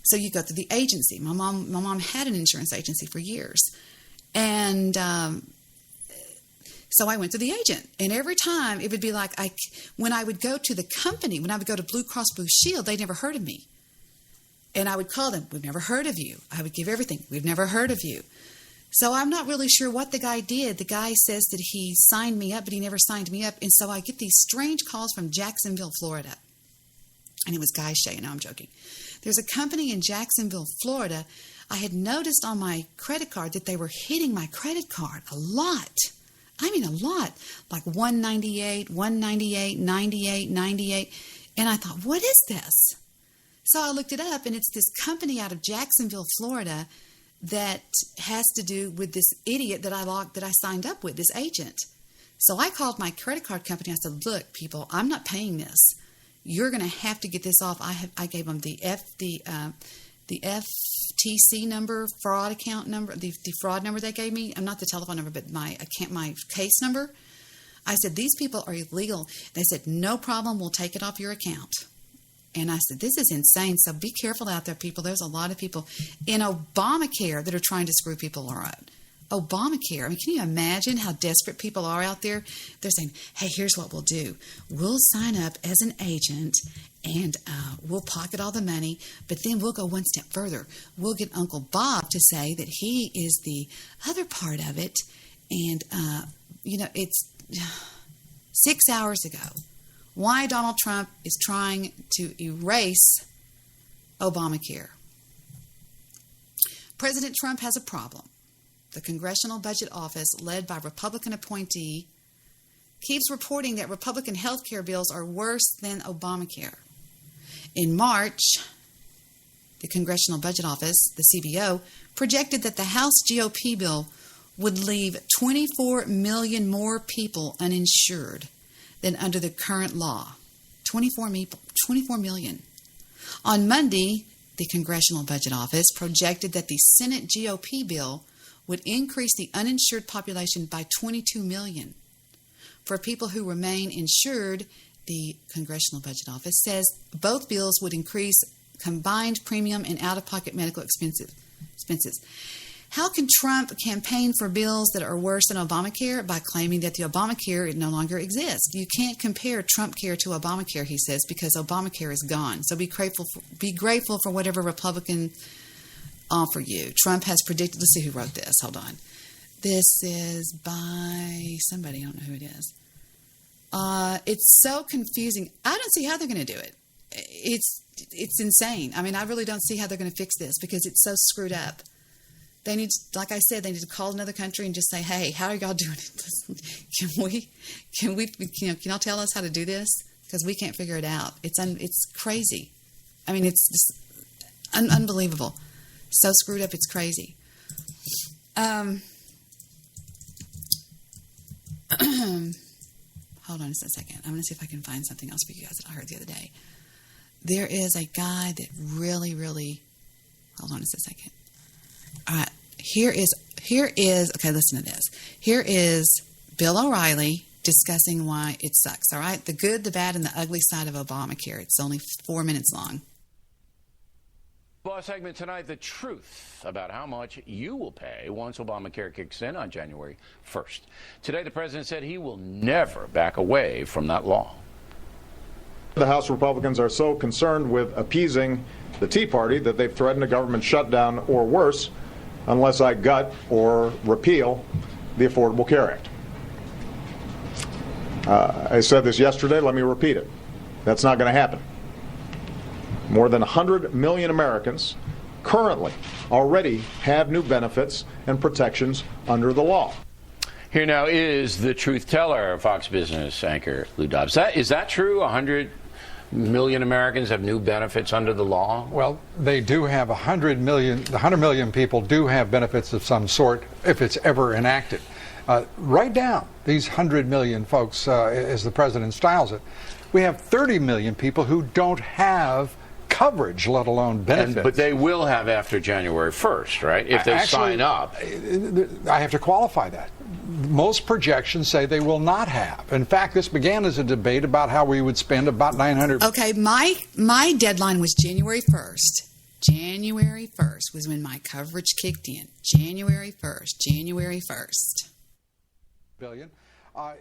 So you go to the agency. My mom had an insurance agency for years. And so I went to the agent. And every time it would be like, when I would go to the company, when I would go to Blue Cross Blue Shield, they'd never heard of me. And I would call them, we've never heard of you. I would give everything, we've never heard of you. So I'm not really sure what the guy did. The guy says that he signed me up, but he never signed me up. And so I get these strange calls from Jacksonville, Florida. And it was Guy Shea. No, I'm joking. There's a company in Jacksonville, Florida. I had noticed on my credit card that they were hitting my credit card a lot. I mean, a lot. Like 198, 198, 98, 98. And I thought, what is this? So I looked it up, and it's this company out of Jacksonville, Florida, that has to do with this idiot that I signed up with, this agent. So I called my credit card company. I said, look, people, I'm not paying this. You're going to have to get this off. I gave them the FTC number, fraud account number, the fraud number they gave me. Not the telephone number, but my case number. I said, these people are illegal. They said, no problem. We'll take it off your account. And I said, this is insane. So be careful out there, people. There's a lot of people in Obamacare that are trying to screw people around. Obamacare. I mean, can you imagine how desperate people are out there? They're saying, hey, here's what we'll do. We'll sign up as an agent, and we'll pocket all the money, but then we'll go one step further. We'll get Uncle Bob to say that he is the other part of it. And, it's 6 hours ago. Why Donald Trump is trying to erase Obamacare. President Trump has a problem. The Congressional Budget Office, led by Republican appointee, keeps reporting that Republican health care bills are worse than Obamacare. In March, the Congressional Budget Office, the CBO, projected that the House GOP bill would leave 24 million more people uninsured than under the current law. 24 million. On Monday, the Congressional Budget Office projected that the Senate GOP bill would increase the uninsured population by 22 million. For people who remain insured, the Congressional Budget Office says both bills would increase combined premium and out-of-pocket medical expenses. How can Trump campaign for bills that are worse than Obamacare? By claiming that the Obamacare no longer exists. You can't compare Trump care to Obamacare, he says, because Obamacare is gone. So be grateful for whatever Republican offer you. Trump has predicted. Let's see who wrote this. Hold on. This is by somebody. I don't know who it is. It's so confusing. I don't see how they're going to do it. It's insane. I mean, I really don't see how they're going to fix this because it's so screwed up. They need, like I said, they need to call another country and just say, "Hey, how are y'all doing it? Can y'all tell us how to do this? Because we can't figure it out. It's crazy. I mean, it's just unbelievable. So screwed up, it's crazy." Hold on just a second. I'm going to see if I can find something else for you guys that I heard the other day. There is a guy that really, hold on just a second. All right, here is, okay, listen to this. Here is Bill O'Reilly discussing why it sucks, all right? The good, the bad, and the ugly side of Obamacare. It's only 4 minutes long. Boss segment tonight, the truth about how much you will pay once Obamacare kicks in on January 1st. Today, the president said he will never back away from that law. The House Republicans are so concerned with appeasing the Tea Party that they've threatened a government shutdown or worse unless I gut or repeal the Affordable Care Act. I said this yesterday, let me repeat it. That's not going to happen. More than 100 million Americans currently already have new benefits and protections under the law. Here now is the truth teller, Fox Business anchor Lou Dobbs. Is that true? 100 million Americans have new benefits under the law? Well, they do have 100 million. The 100 million people do have benefits of some sort if it's ever enacted. Write down these 100 million folks, as the president styles it. We have 30 million people who don't have coverage, let alone benefits. But they will have after January 1st, right? If they sign up. I have to qualify that. Most projections say they will not have. In fact, this began as a debate about how we would spend about $900. Okay, my deadline was January 1st. January 1st was when my coverage kicked in. January 1st. Billion.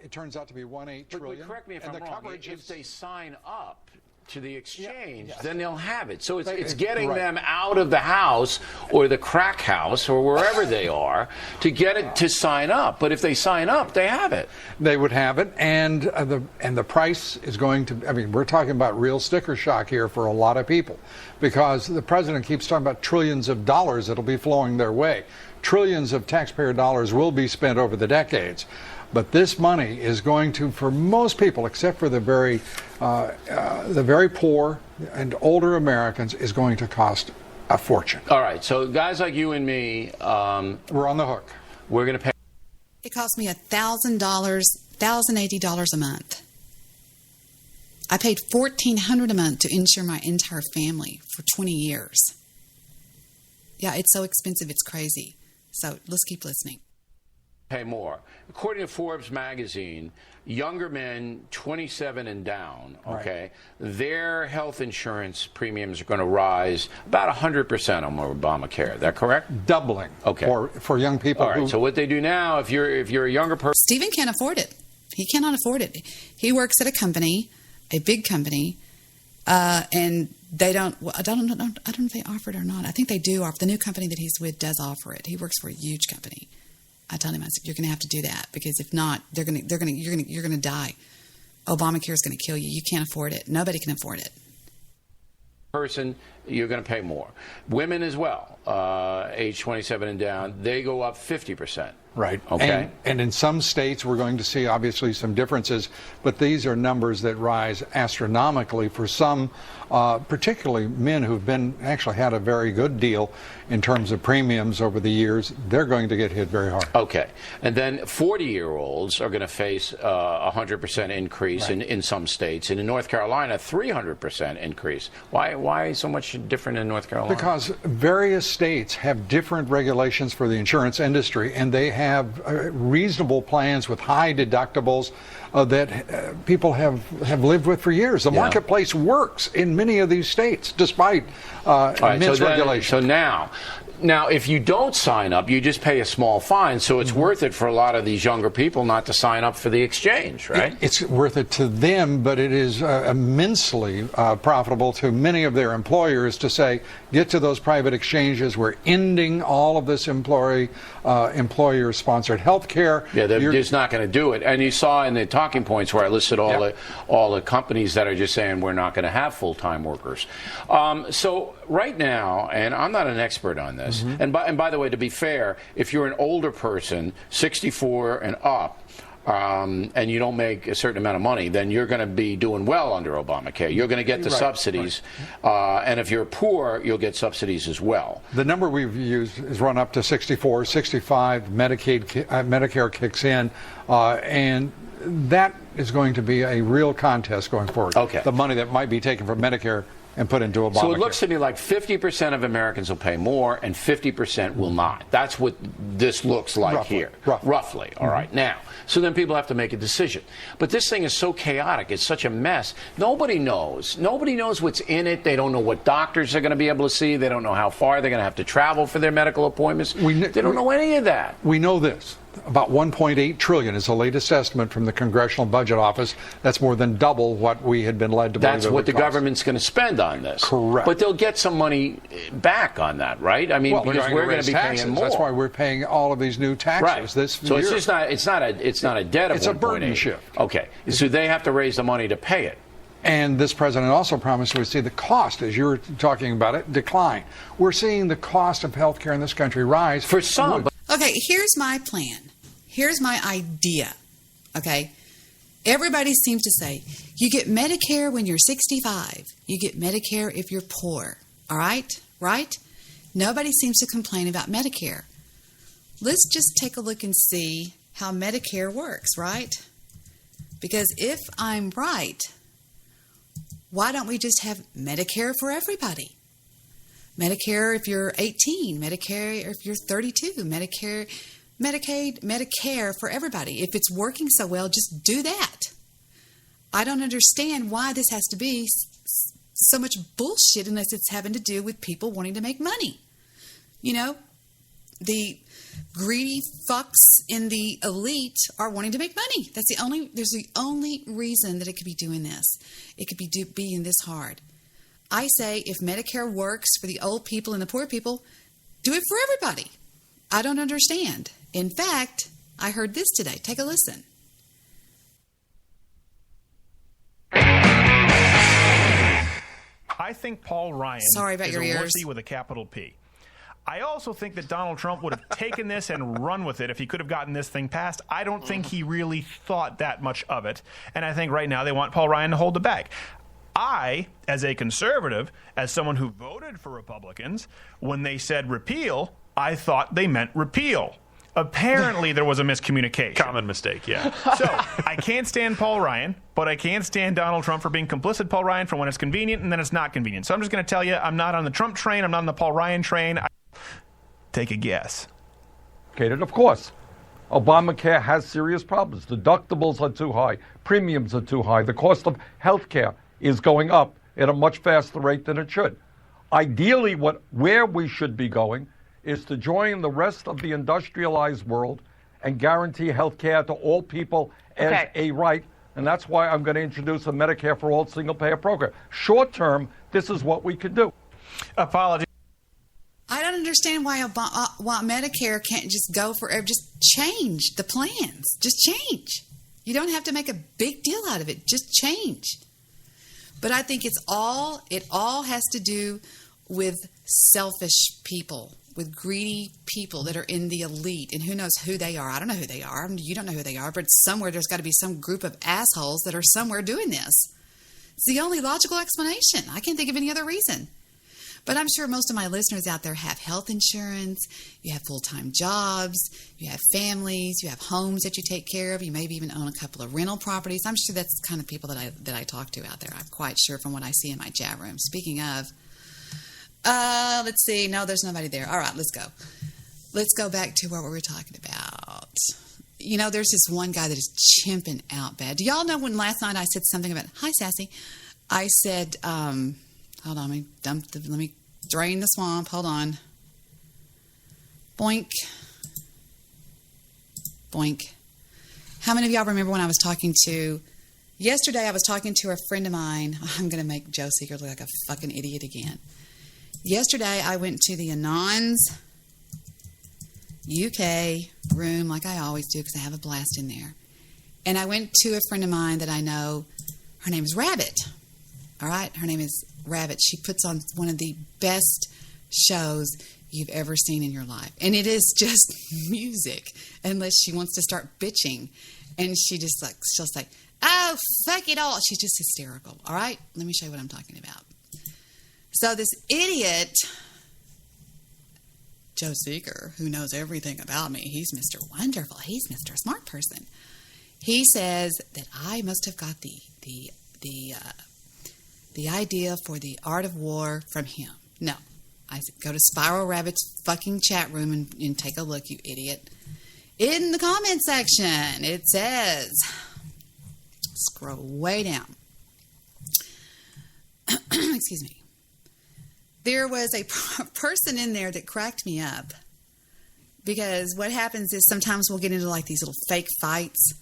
It turns out to be 1.8 trillion. But correct me if I'm wrong. If they sign up to the exchange, yes, then they'll have it. So it's getting them out of the house or the crack house or wherever they are to get it to sign up. But if they sign up, they have it. They would have it, and the price is going to. I mean, we're talking about real sticker shock here for a lot of people, because the president keeps talking about trillions of dollars that'll be flowing their way. Trillions of taxpayer dollars will be spent over the decades. But this money is going to, for most people, except for the very poor and older Americans, is going to cost a fortune. All right, so guys like you and me, we're on the hook. We're going to pay. It cost me $1,080 a month. I paid $1,400 a month to insure my entire family for 20 years. Yeah, it's so expensive, it's crazy. So let's keep listening. Pay more. According to Forbes magazine, younger men 27 and down, okay, their health insurance premiums are going to rise about 100% on Obamacare. Is that correct? Doubling. Okay. For young people. All right. So what they do now, if you're a younger person, Stephen can't afford it. He cannot afford it. He works at a company, a big company, and they don't. Well, I don't know if they offer it or not. I think they do offer. The new company that he's with does offer it. He works for a huge company. I told him, I said, you're going to have to do that, because if not, you're going to die. Obamacare is going to kill you. You can't afford it. Nobody can afford it. Person, you're going to pay more. Women as well, age 27 and down, they go up 50%. Right. Okay. And in some states, we're going to see obviously some differences, but these are numbers that rise astronomically for some, particularly men who've actually had a very good deal in terms of premiums over the years. They're going to get hit very hard. Okay. And then 40-year-olds are going to face a 100% increase in some states. And in North Carolina, 300% increase. Why so much different in North Carolina? Because various states have different regulations for the insurance industry, and they have reasonable plans with high deductibles that people have lived with for years. The marketplace works in many of these states, despite immense regulation. So now, if you don't sign up, you just pay a small fine, so it's worth it for a lot of these younger people not to sign up for the exchange, right? It's worth it to them, but it is immensely profitable to many of their employers to say, get to those private exchanges. We're ending all of this employer-sponsored health care. Yeah, they're just not going to do it. And you saw in the talking points where I listed all the companies that are just saying we're not going to have full-time workers. So right now, and I'm not an expert on this, and by the way, to be fair, if you're an older person, 64 and up, and you don't make a certain amount of money, then you're going to be doing well under Obamacare. You're going to get the subsidies, and if you're poor, you'll get subsidies as well. The number we've used is run up to 64, 65, Medicare kicks in, and that is going to be a real contest going forward. Okay. The money that might be taken from Medicare and put into Obamacare. So it looks to me like 50% of Americans will pay more and 50% will not. That's what this looks like here. Roughly. All right. Now, so then people have to make a decision. But this thing is so chaotic. It's such a mess. Nobody knows. Nobody knows what's in it. They don't know what doctors they're going to be able to see. They don't know how far they're going to have to travel for their medical appointments. They don't know any of that. We know this. About $1.8 trillion is the latest estimate from the Congressional Budget Office. That's more than double what we had been led to believe. That's what the government's going to spend on this. Correct. But they'll get some money back on that, right? I mean, because we're going to be paying more. That's why we're paying all of these new taxes this so year. It's not a debt of 1.8. It's a burden shift. Okay. So they have to raise the money to pay it. And this president also promised we see the cost, as you were talking about it, decline. We're seeing the cost of health care in this country rise. For some. Okay, here's my plan. Here's my idea, okay? Everybody seems to say, you get Medicare when you're 65. You get Medicare if you're poor, all right? Right? Nobody seems to complain about Medicare. Let's just take a look and see how Medicare works, right? Because if I'm right, why don't we just have Medicare for everybody? Medicare if you're 18, Medicare if you're 32, Medicaid, Medicare for everybody. If it's working so well, just do that. I don't understand why this has to be so much bullshit unless it's having to do with people wanting to make money. You know, the greedy fucks in the elite are wanting to make money. There's the only reason that it could be doing this. It could be being this hard. I say if Medicare works for the old people and the poor people, do it for everybody. I don't understand. In fact, I heard this today. Take a listen. I think Paul Ryan is a wussy with a capital P. I also think that Donald Trump would have taken this and run with it if he could have gotten this thing passed. I don't think he really thought that much of it. And I think right now they want Paul Ryan to hold the bag. I, as a conservative, as someone who voted for Republicans, when they said repeal, I thought they meant repeal. Apparently, there was a miscommunication. Common mistake, yeah. So, I can't stand Paul Ryan, but I can't stand Donald Trump for being complicit Paul Ryan for when it's convenient and then it's not convenient. So I'm just going to tell you, I'm not on the Trump train, I'm not on the Paul Ryan train. Take a guess. Okay, and of course, Obamacare has serious problems. Deductibles are too high. Premiums are too high. The cost of health care is going up at a much faster rate than it should. Ideally, where we should be going is to join the rest of the industrialized world and guarantee health care to all people as a right. And that's why I'm going to introduce a Medicare for All single-payer program. Short term, this is what we can do. Apologies. I don't understand why Medicare can't just go forever. Just change the plans. Just change. You don't have to make a big deal out of it. Just change. But I think it all has to do with selfish people, with greedy people that are in the elite, and who knows who they are. I don't know who they are. You don't know who they are, but somewhere there's got to be some group of assholes that are somewhere doing this. It's the only logical explanation. I can't think of any other reason. But I'm sure most of my listeners out there have health insurance, you have full-time jobs, you have families, you have homes that you take care of, you maybe even own a couple of rental properties. I'm sure that's the kind of people that I talk to out there. I'm quite sure from what I see in my chat room. Speaking of, Let's see. No, there's nobody there. All right, let's go. Let's go back to what we were talking about. You know, there's this one guy that is chimping out bad. Do y'all know when last night I said something about, hi, Sassy. I said, hold on, let me drain the swamp. Hold on. Boink. Boink. How many of y'all remember when I was talking to, yesterday I was talking to a friend of mine. I'm going to make Joe Seeker look like a fucking idiot again. Yesterday I went to the Anons UK room like I always do because I have a blast in there. And I went to a friend of mine that I know. Her name is Rabbit. All right? Her name is Rabbit. She puts on one of the best shows you've ever seen in your life. And it is just music unless she wants to start bitching. And she'll say, oh, fuck it all. She's just hysterical. All right? Let me show you what I'm talking about. So this idiot, Joe Seeker, who knows everything about me, he's Mr. Wonderful. He's Mr. Smart Person. He says that I must have got the idea for the Art of War from him. No. I said, go to Spiral Rabbit's fucking chat room and take a look, you idiot. In the comment section, it says, scroll way down. Excuse me. There was a person in there that cracked me up because what happens is sometimes we'll get into like these little fake fights.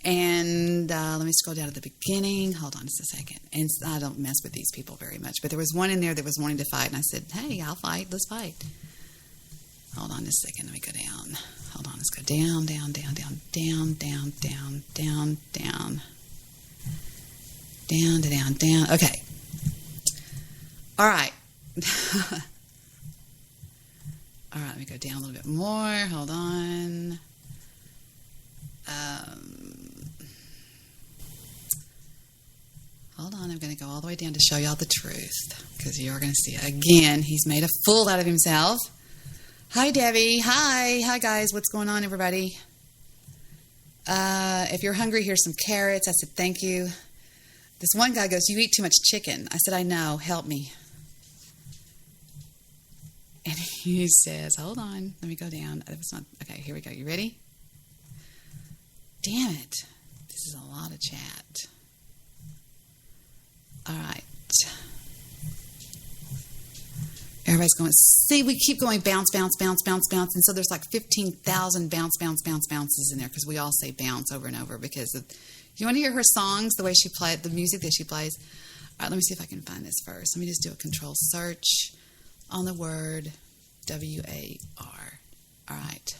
And let me scroll down to the beginning. Hold on just a second. And I don't mess with these people very much. But there was one in there that was wanting to fight. And I said, hey, I'll fight. Let's fight. Hold on just a second. Let me go down. Hold on. Let's go down, down, down, down, down, down, down, down, down. Down, down, down. Okay. All right. All right. Let me go down a little bit more. Hold on. Hold on, I'm going to go all the way down to show y'all the truth because you're going to see it. Again, he's made a fool out of himself. Hi, Debbie. Hi, guys. What's going on, everybody? If you're hungry, here's some carrots. I said, thank you. This one guy goes, you eat too much chicken. I said, I know. Help me. And he says, hold on. Let me go down. It's not, okay, here we go. You ready? Damn it. This is a lot of chat. All right. Everybody's going, see, we keep going bounce, bounce, bounce, bounce, bounce. And so there's like 15,000 bounce, bounce, bounce, bounces in there because we all say bounce over and over because of, you want to hear her songs, the way she plays, the music that she plays? All right, let me see if I can find this first. Let me just do a control search on the word W-A-R. All right.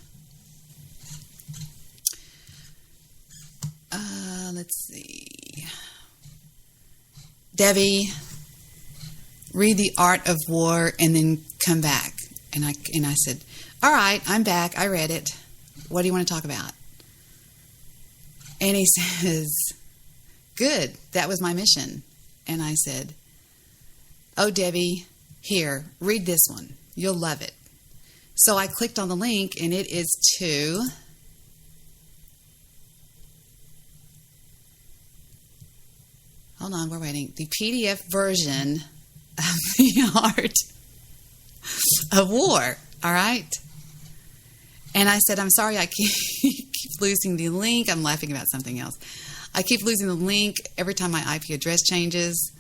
Let's see. Debbie, read The Art of War and then come back. And I said, all right, I'm back. I read it. What do you want to talk about? And he says, good. That was my mission. And I said, oh, Debbie, here, read this one. You'll love it. So I clicked on the link, and it is to... Hold on, we're waiting. The PDF version of The Art of War, all right? And I said, I'm sorry, I keep losing the link. I'm laughing about something else. I keep losing the link every time my IP address changes.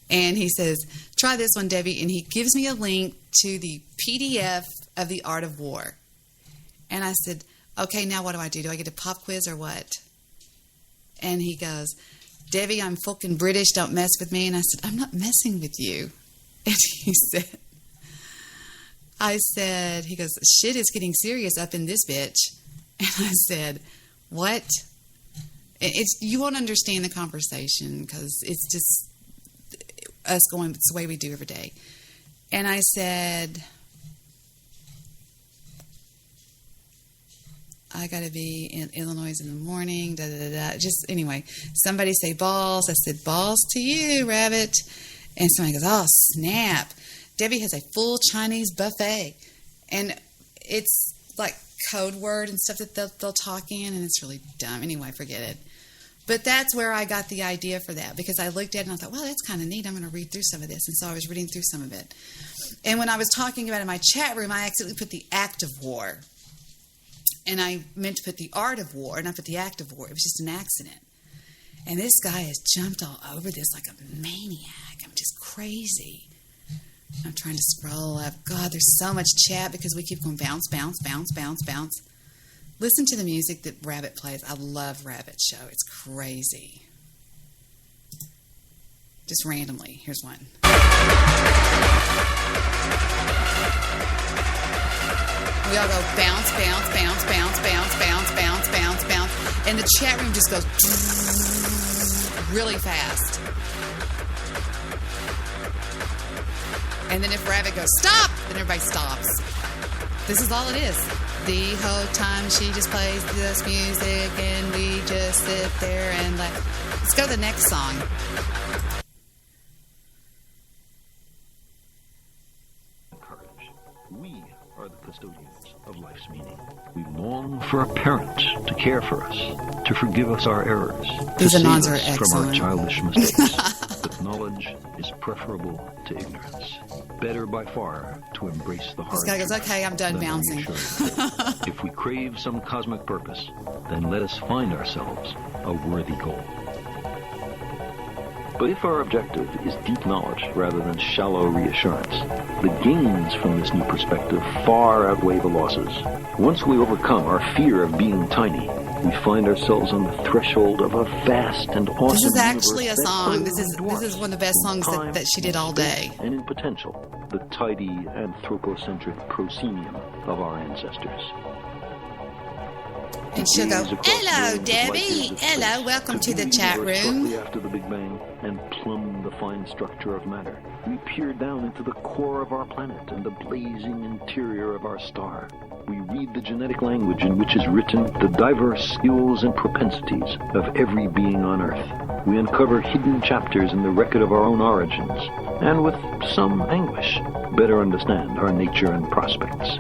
And he says, try this one, Debbie. And he gives me a link to the PDF of The Art of War. And I said, okay, now what do? Do I get a pop quiz or what? And he goes, Debbie, I'm fucking British. Don't mess with me. And I said, I'm not messing with you. And he goes, shit is getting serious up in this bitch. And I said, what? You won't understand the conversation because it's just us going, it's the way we do every day. And I said, I got to be in Illinois in the morning, Just anyway, somebody say balls. I said, balls to you, Rabbit. And somebody goes, oh, snap. Debbie has a full Chinese buffet. And it's like code word and stuff that they'll talk in, and it's really dumb. Anyway, forget it. But that's where I got the idea for that, because I looked at it and I thought, well, that's kind of neat. I'm going to read through some of this. And so I was reading through some of it. And when I was talking about it in my chat room, I accidentally put the act of war. And I meant to put the art of war, and I put the act of war. It was just an accident. And this guy has jumped all over this like a maniac. I'm just crazy. I'm trying to scroll up. God, there's so much chat because we keep going bounce, bounce, bounce, bounce, bounce. Listen to the music that Rabbit plays. I love Rabbit's show. It's crazy. Just randomly. Here's one. We all go bounce, bounce, bounce, bounce, bounce, bounce, bounce, bounce, bounce. And the chat room just goes really fast. And then if Rabbit goes, stop, then everybody stops. This is all it is. The whole time she just plays this music and we just sit there and laugh. Let's go to the next song. Courage. We are the custodians of life's meaning. We long for a parent to care for us, to forgive us our errors, to save us from our childish mistakes. But knowledge is preferable to ignorance. Better by far to embrace the hard. This guy goes, okay, I'm done bouncing. If we crave some cosmic purpose, then let us find ourselves a worthy goal. But if our objective is deep knowledge rather than shallow reassurance, the gains from this new perspective far outweigh the losses. Once we overcome our fear of being tiny, we find ourselves on the threshold of a vast and awesome. This is actually a song. This is one of the best songs that she did all day. And in potential, the tidy anthropocentric proscenium of our ancestors. And she'll go, hello, Debbie. Hello, welcome to the chat room. Shortly after the Big Bang and plumb the fine structure of matter, we peer down into the core of our planet and the blazing interior of our star. We read the genetic language in which is written the diverse skills and propensities of every being on Earth. We uncover hidden chapters in the record of our own origins, and with some anguish, better understand our nature and prospects.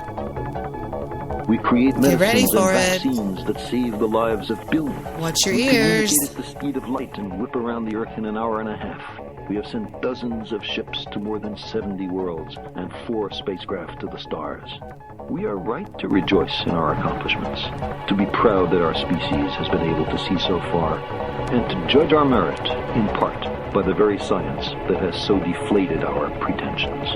We create medicines and vaccines that save the lives of billions. Watch your ears. We communicate at the speed of light and whip around the Earth in an hour and a half. We have sent dozens of ships to more than 70 worlds and 4 spacecraft to the stars. We are right to rejoice in our accomplishments, to be proud that our species has been able to see so far, and to judge our merit, in part, by the very science that has so deflated our pretensions.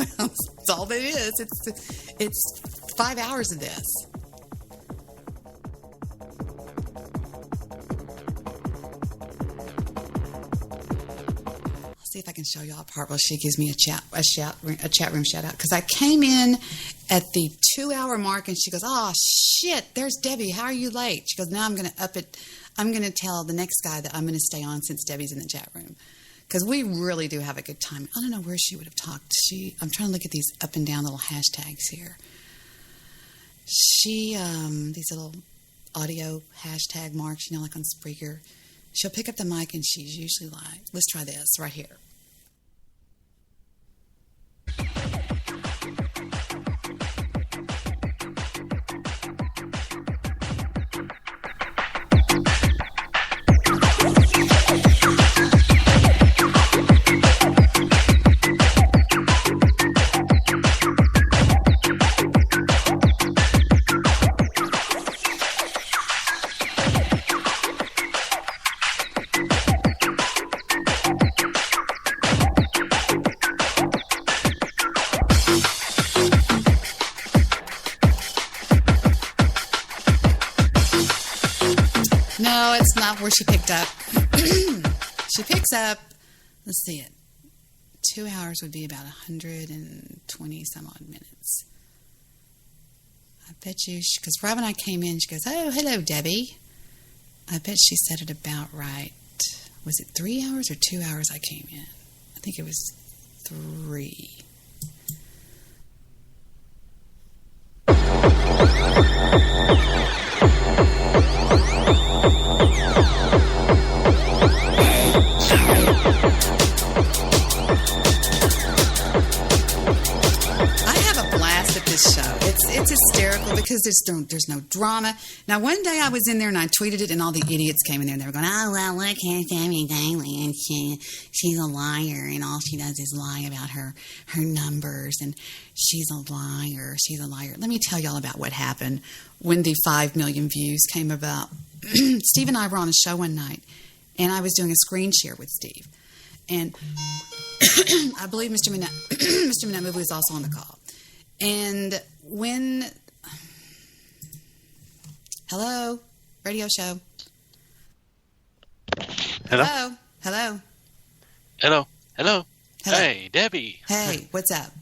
That's all that it is. It's 5 hours of this. I'll see if I can show y'all a part while she gives me a chat room shout out, because I came in at the 2-hour mark and she goes, "Oh shit, there's Debbie. How are you late?" She goes, "Now I'm going to up it. I'm going to tell the next guy that I'm going to stay on since Debbie's in the chat room." Because we really do have a good time. I don't know where she would have talked. I'm trying to look at these up and down little hashtags here. These little audio hashtag marks, like on Spreaker. She'll pick up the mic and she's usually like, let's try this right here. No, it's not where she picked up. She picks up, let's see it. 2 hours would be about 120 some odd minutes. I bet you, because right when I came in, she goes, "Oh, hello, Debbie." I bet she said it about right. Was it 3 hours or 2 hours I came in? I think it was 3. I have a blast at this show. It's hysterical because there's no drama. Now, one day I was in there and I tweeted it, and all the idiots came in there and they were going, "Oh, well, look, here's Debbie Daly, and she's a liar, and all she does is lie about her numbers, and she's a liar, she's a liar." Let me tell y'all about what happened when the 5 million views came about. Steve and I were on a show one night, and I was doing a screen share with Steve. And I believe Mr. Minette was also on the call. And when... Hello? Radio show. Hello? Hello? Hello? Hello? Hello? Hello. Hey, Debbie. Hey, what's up?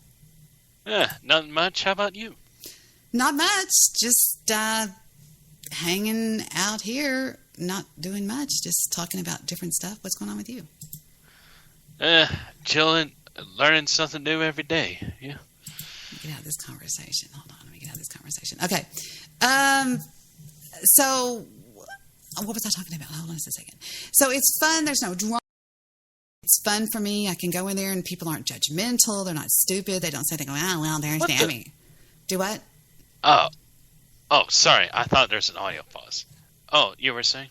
Nothing much. How about you? Not much. Just hanging out here, not doing much, just talking about different stuff. What's going on with you? Chilling, learning something new every day. Yeah. Let me get out of this conversation. Hold on, let me get out of this conversation. Okay. So, what was I talking about? Hold on just a second. So, it's fun. There's no drama. It's fun for me. I can go in there and people aren't judgmental. They're not stupid. They don't say, they go, "Oh, well, there's Debbie." Do what? Oh, sorry. I thought there's an audio pause. Oh, you were saying?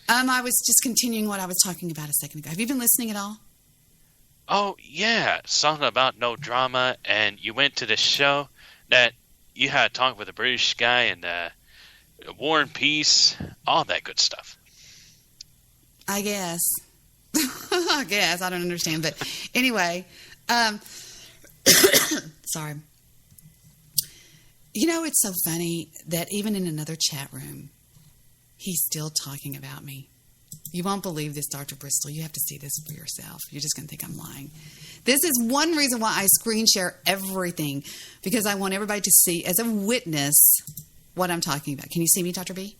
I was just continuing what I was talking about a second ago. Have you been listening at all? Oh, yeah. Something about no drama, and you went to this show that you had a talk with a British guy and War and Peace, all that good stuff. I guess. I guess. I don't understand. But anyway, sorry. You know, it's so funny that even in another chat room, he's still talking about me. You won't believe this, Dr. Bristol. You have to see this for yourself. You're just going to think I'm lying. This is one reason why I screen share everything, because I want everybody to see as a witness what I'm talking about. Can you see me, Dr. B?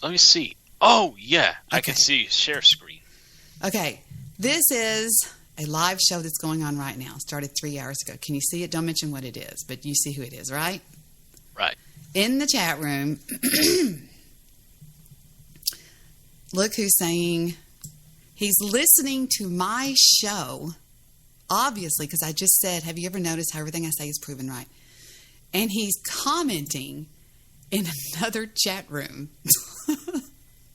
Let me see. Oh, yeah. Okay. I can see share screen. Okay. This is a live show that's going on right now. It started 3 hours ago. Can you see it? Don't mention what it is, but you see who it is, right? Right. In the chat room, look who's saying he's listening to my show, obviously, because I just said, have you ever noticed how everything I say is proven right? And he's commenting in another chat room.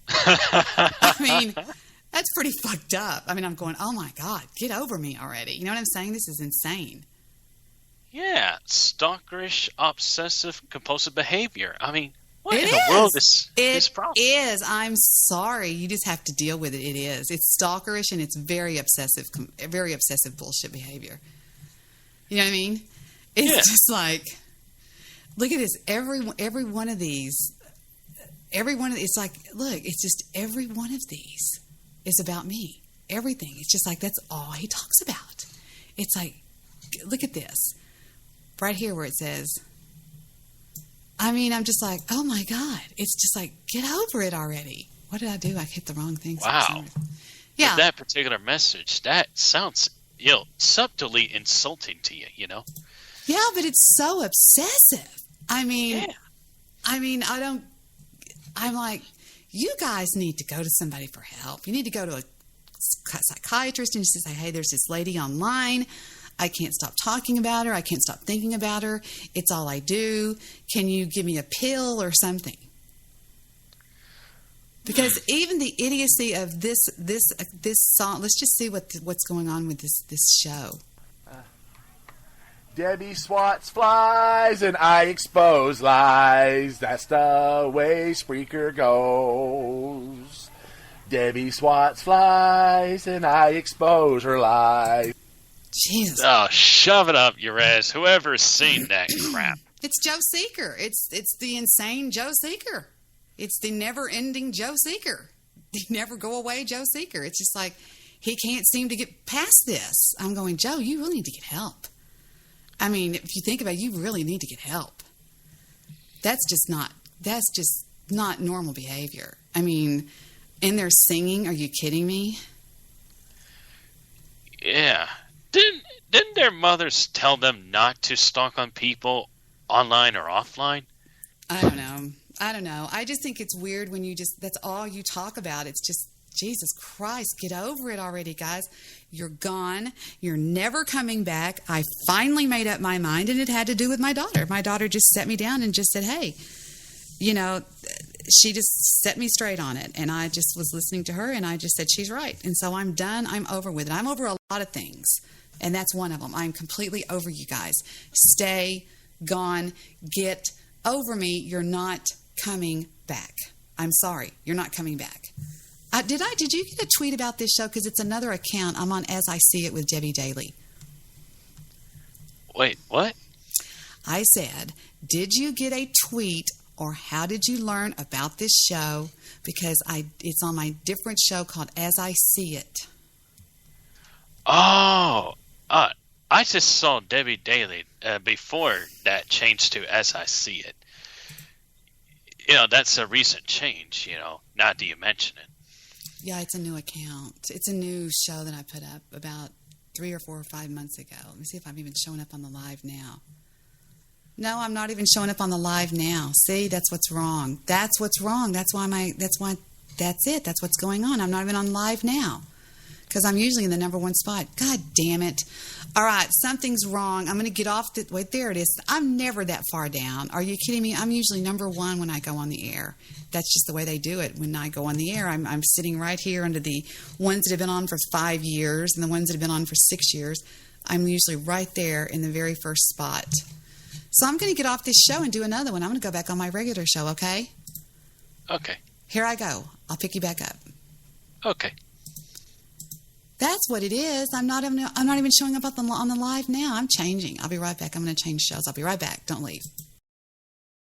I mean, that's pretty fucked up. I mean, I'm going, oh my God, get over me already. You know what I'm saying? This is insane. Yeah, stalkerish, obsessive, compulsive behavior. I mean, what in the world is this problem? It is. I'm sorry. You just have to deal with it. It is. It's stalkerish and it's very obsessive bullshit behavior. You know what I mean? It's just like, look at this. Every one of these, it's like, look, it's just every one of these is about me. Everything. It's just like, that's all he talks about. It's like, look at this. Right here where it says, I mean, I'm just like, oh my God. It's just like, get over it already. What did I do? I hit the wrong thing. Wow. Yeah. With that particular message, that sounds, subtly insulting to you, you know? Yeah, but it's so obsessive. I mean, I'm like, you guys need to go to somebody for help. You need to go to a psychiatrist and just say, hey, there's this lady online. I can't stop talking about her. I can't stop thinking about her. It's all I do. Can you give me a pill or something? Because even the idiocy of this song. Let's just see what's going on with this show. Debbie swats flies and I expose lies. That's the way Spreaker goes. Debbie swats flies and I expose her lies. Jesus. Oh, shove it up your ass. Whoever's seen that crap. It's Joe Seeker. It's the insane Joe Seeker. It's the never-ending Joe Seeker. never go away, Joe Seeker. It's just like he can't seem to get past this. I'm going, Joe, you really need to get help. I mean, if you think about it, you really need to get help. That's just not normal behavior. I mean, and they're singing. Are you kidding me? Yeah. Didn't their mothers tell them not to stalk on people online or offline? I don't know. I just think it's weird when that's all you talk about. It's just, Jesus Christ, get over it already, guys. You're gone. You're never coming back. I finally made up my mind, and it had to do with my daughter. My daughter just set me down and just said, hey, she just set me straight on it. And I just was listening to her, and I just said, she's right. And so I'm done. I'm over with it. I'm over a lot of things, and that's one of them. I'm completely over you guys. Stay gone. Get over me. You're not coming back. I'm sorry. You're not coming back. Did you get a tweet about this show? Because it's another account. I'm on As I See It with Debi Daly. Wait, what? I said, did you get a tweet, or how did you learn about this show? Because it's on my different show called As I See It. Oh, I just saw Debi Daly before that changed to As I See It. That's a recent change, now that you mention it. Yeah, it's a new account. It's a new show that I put up about 3 or 4 or 5 months ago. Let me see if I'm even showing up on the live now. No, I'm not even showing up on the live now. See, that's what's wrong. That's what's wrong. That's it. That's what's going on. I'm not even on live now because I'm usually in the number 1 spot. God damn it. All right, something's wrong. I'm going to get off wait, there it is. I'm never that far down. Are you kidding me? I'm usually number 1 when I go on the air. That's just the way they do it. When I go on the air, I'm sitting right here under the ones that have been on for 5 years and the ones that have been on for 6 years. I'm usually right there in the very first spot. So I'm going to get off this show and do another one. I'm going to go back on my regular show, okay? Okay. Here I go. I'll pick you back up. Okay. That's what it is. I'm not even showing up on the live now. I'm changing. I'll be right back. I'm going to change shows. I'll be right back. Don't leave.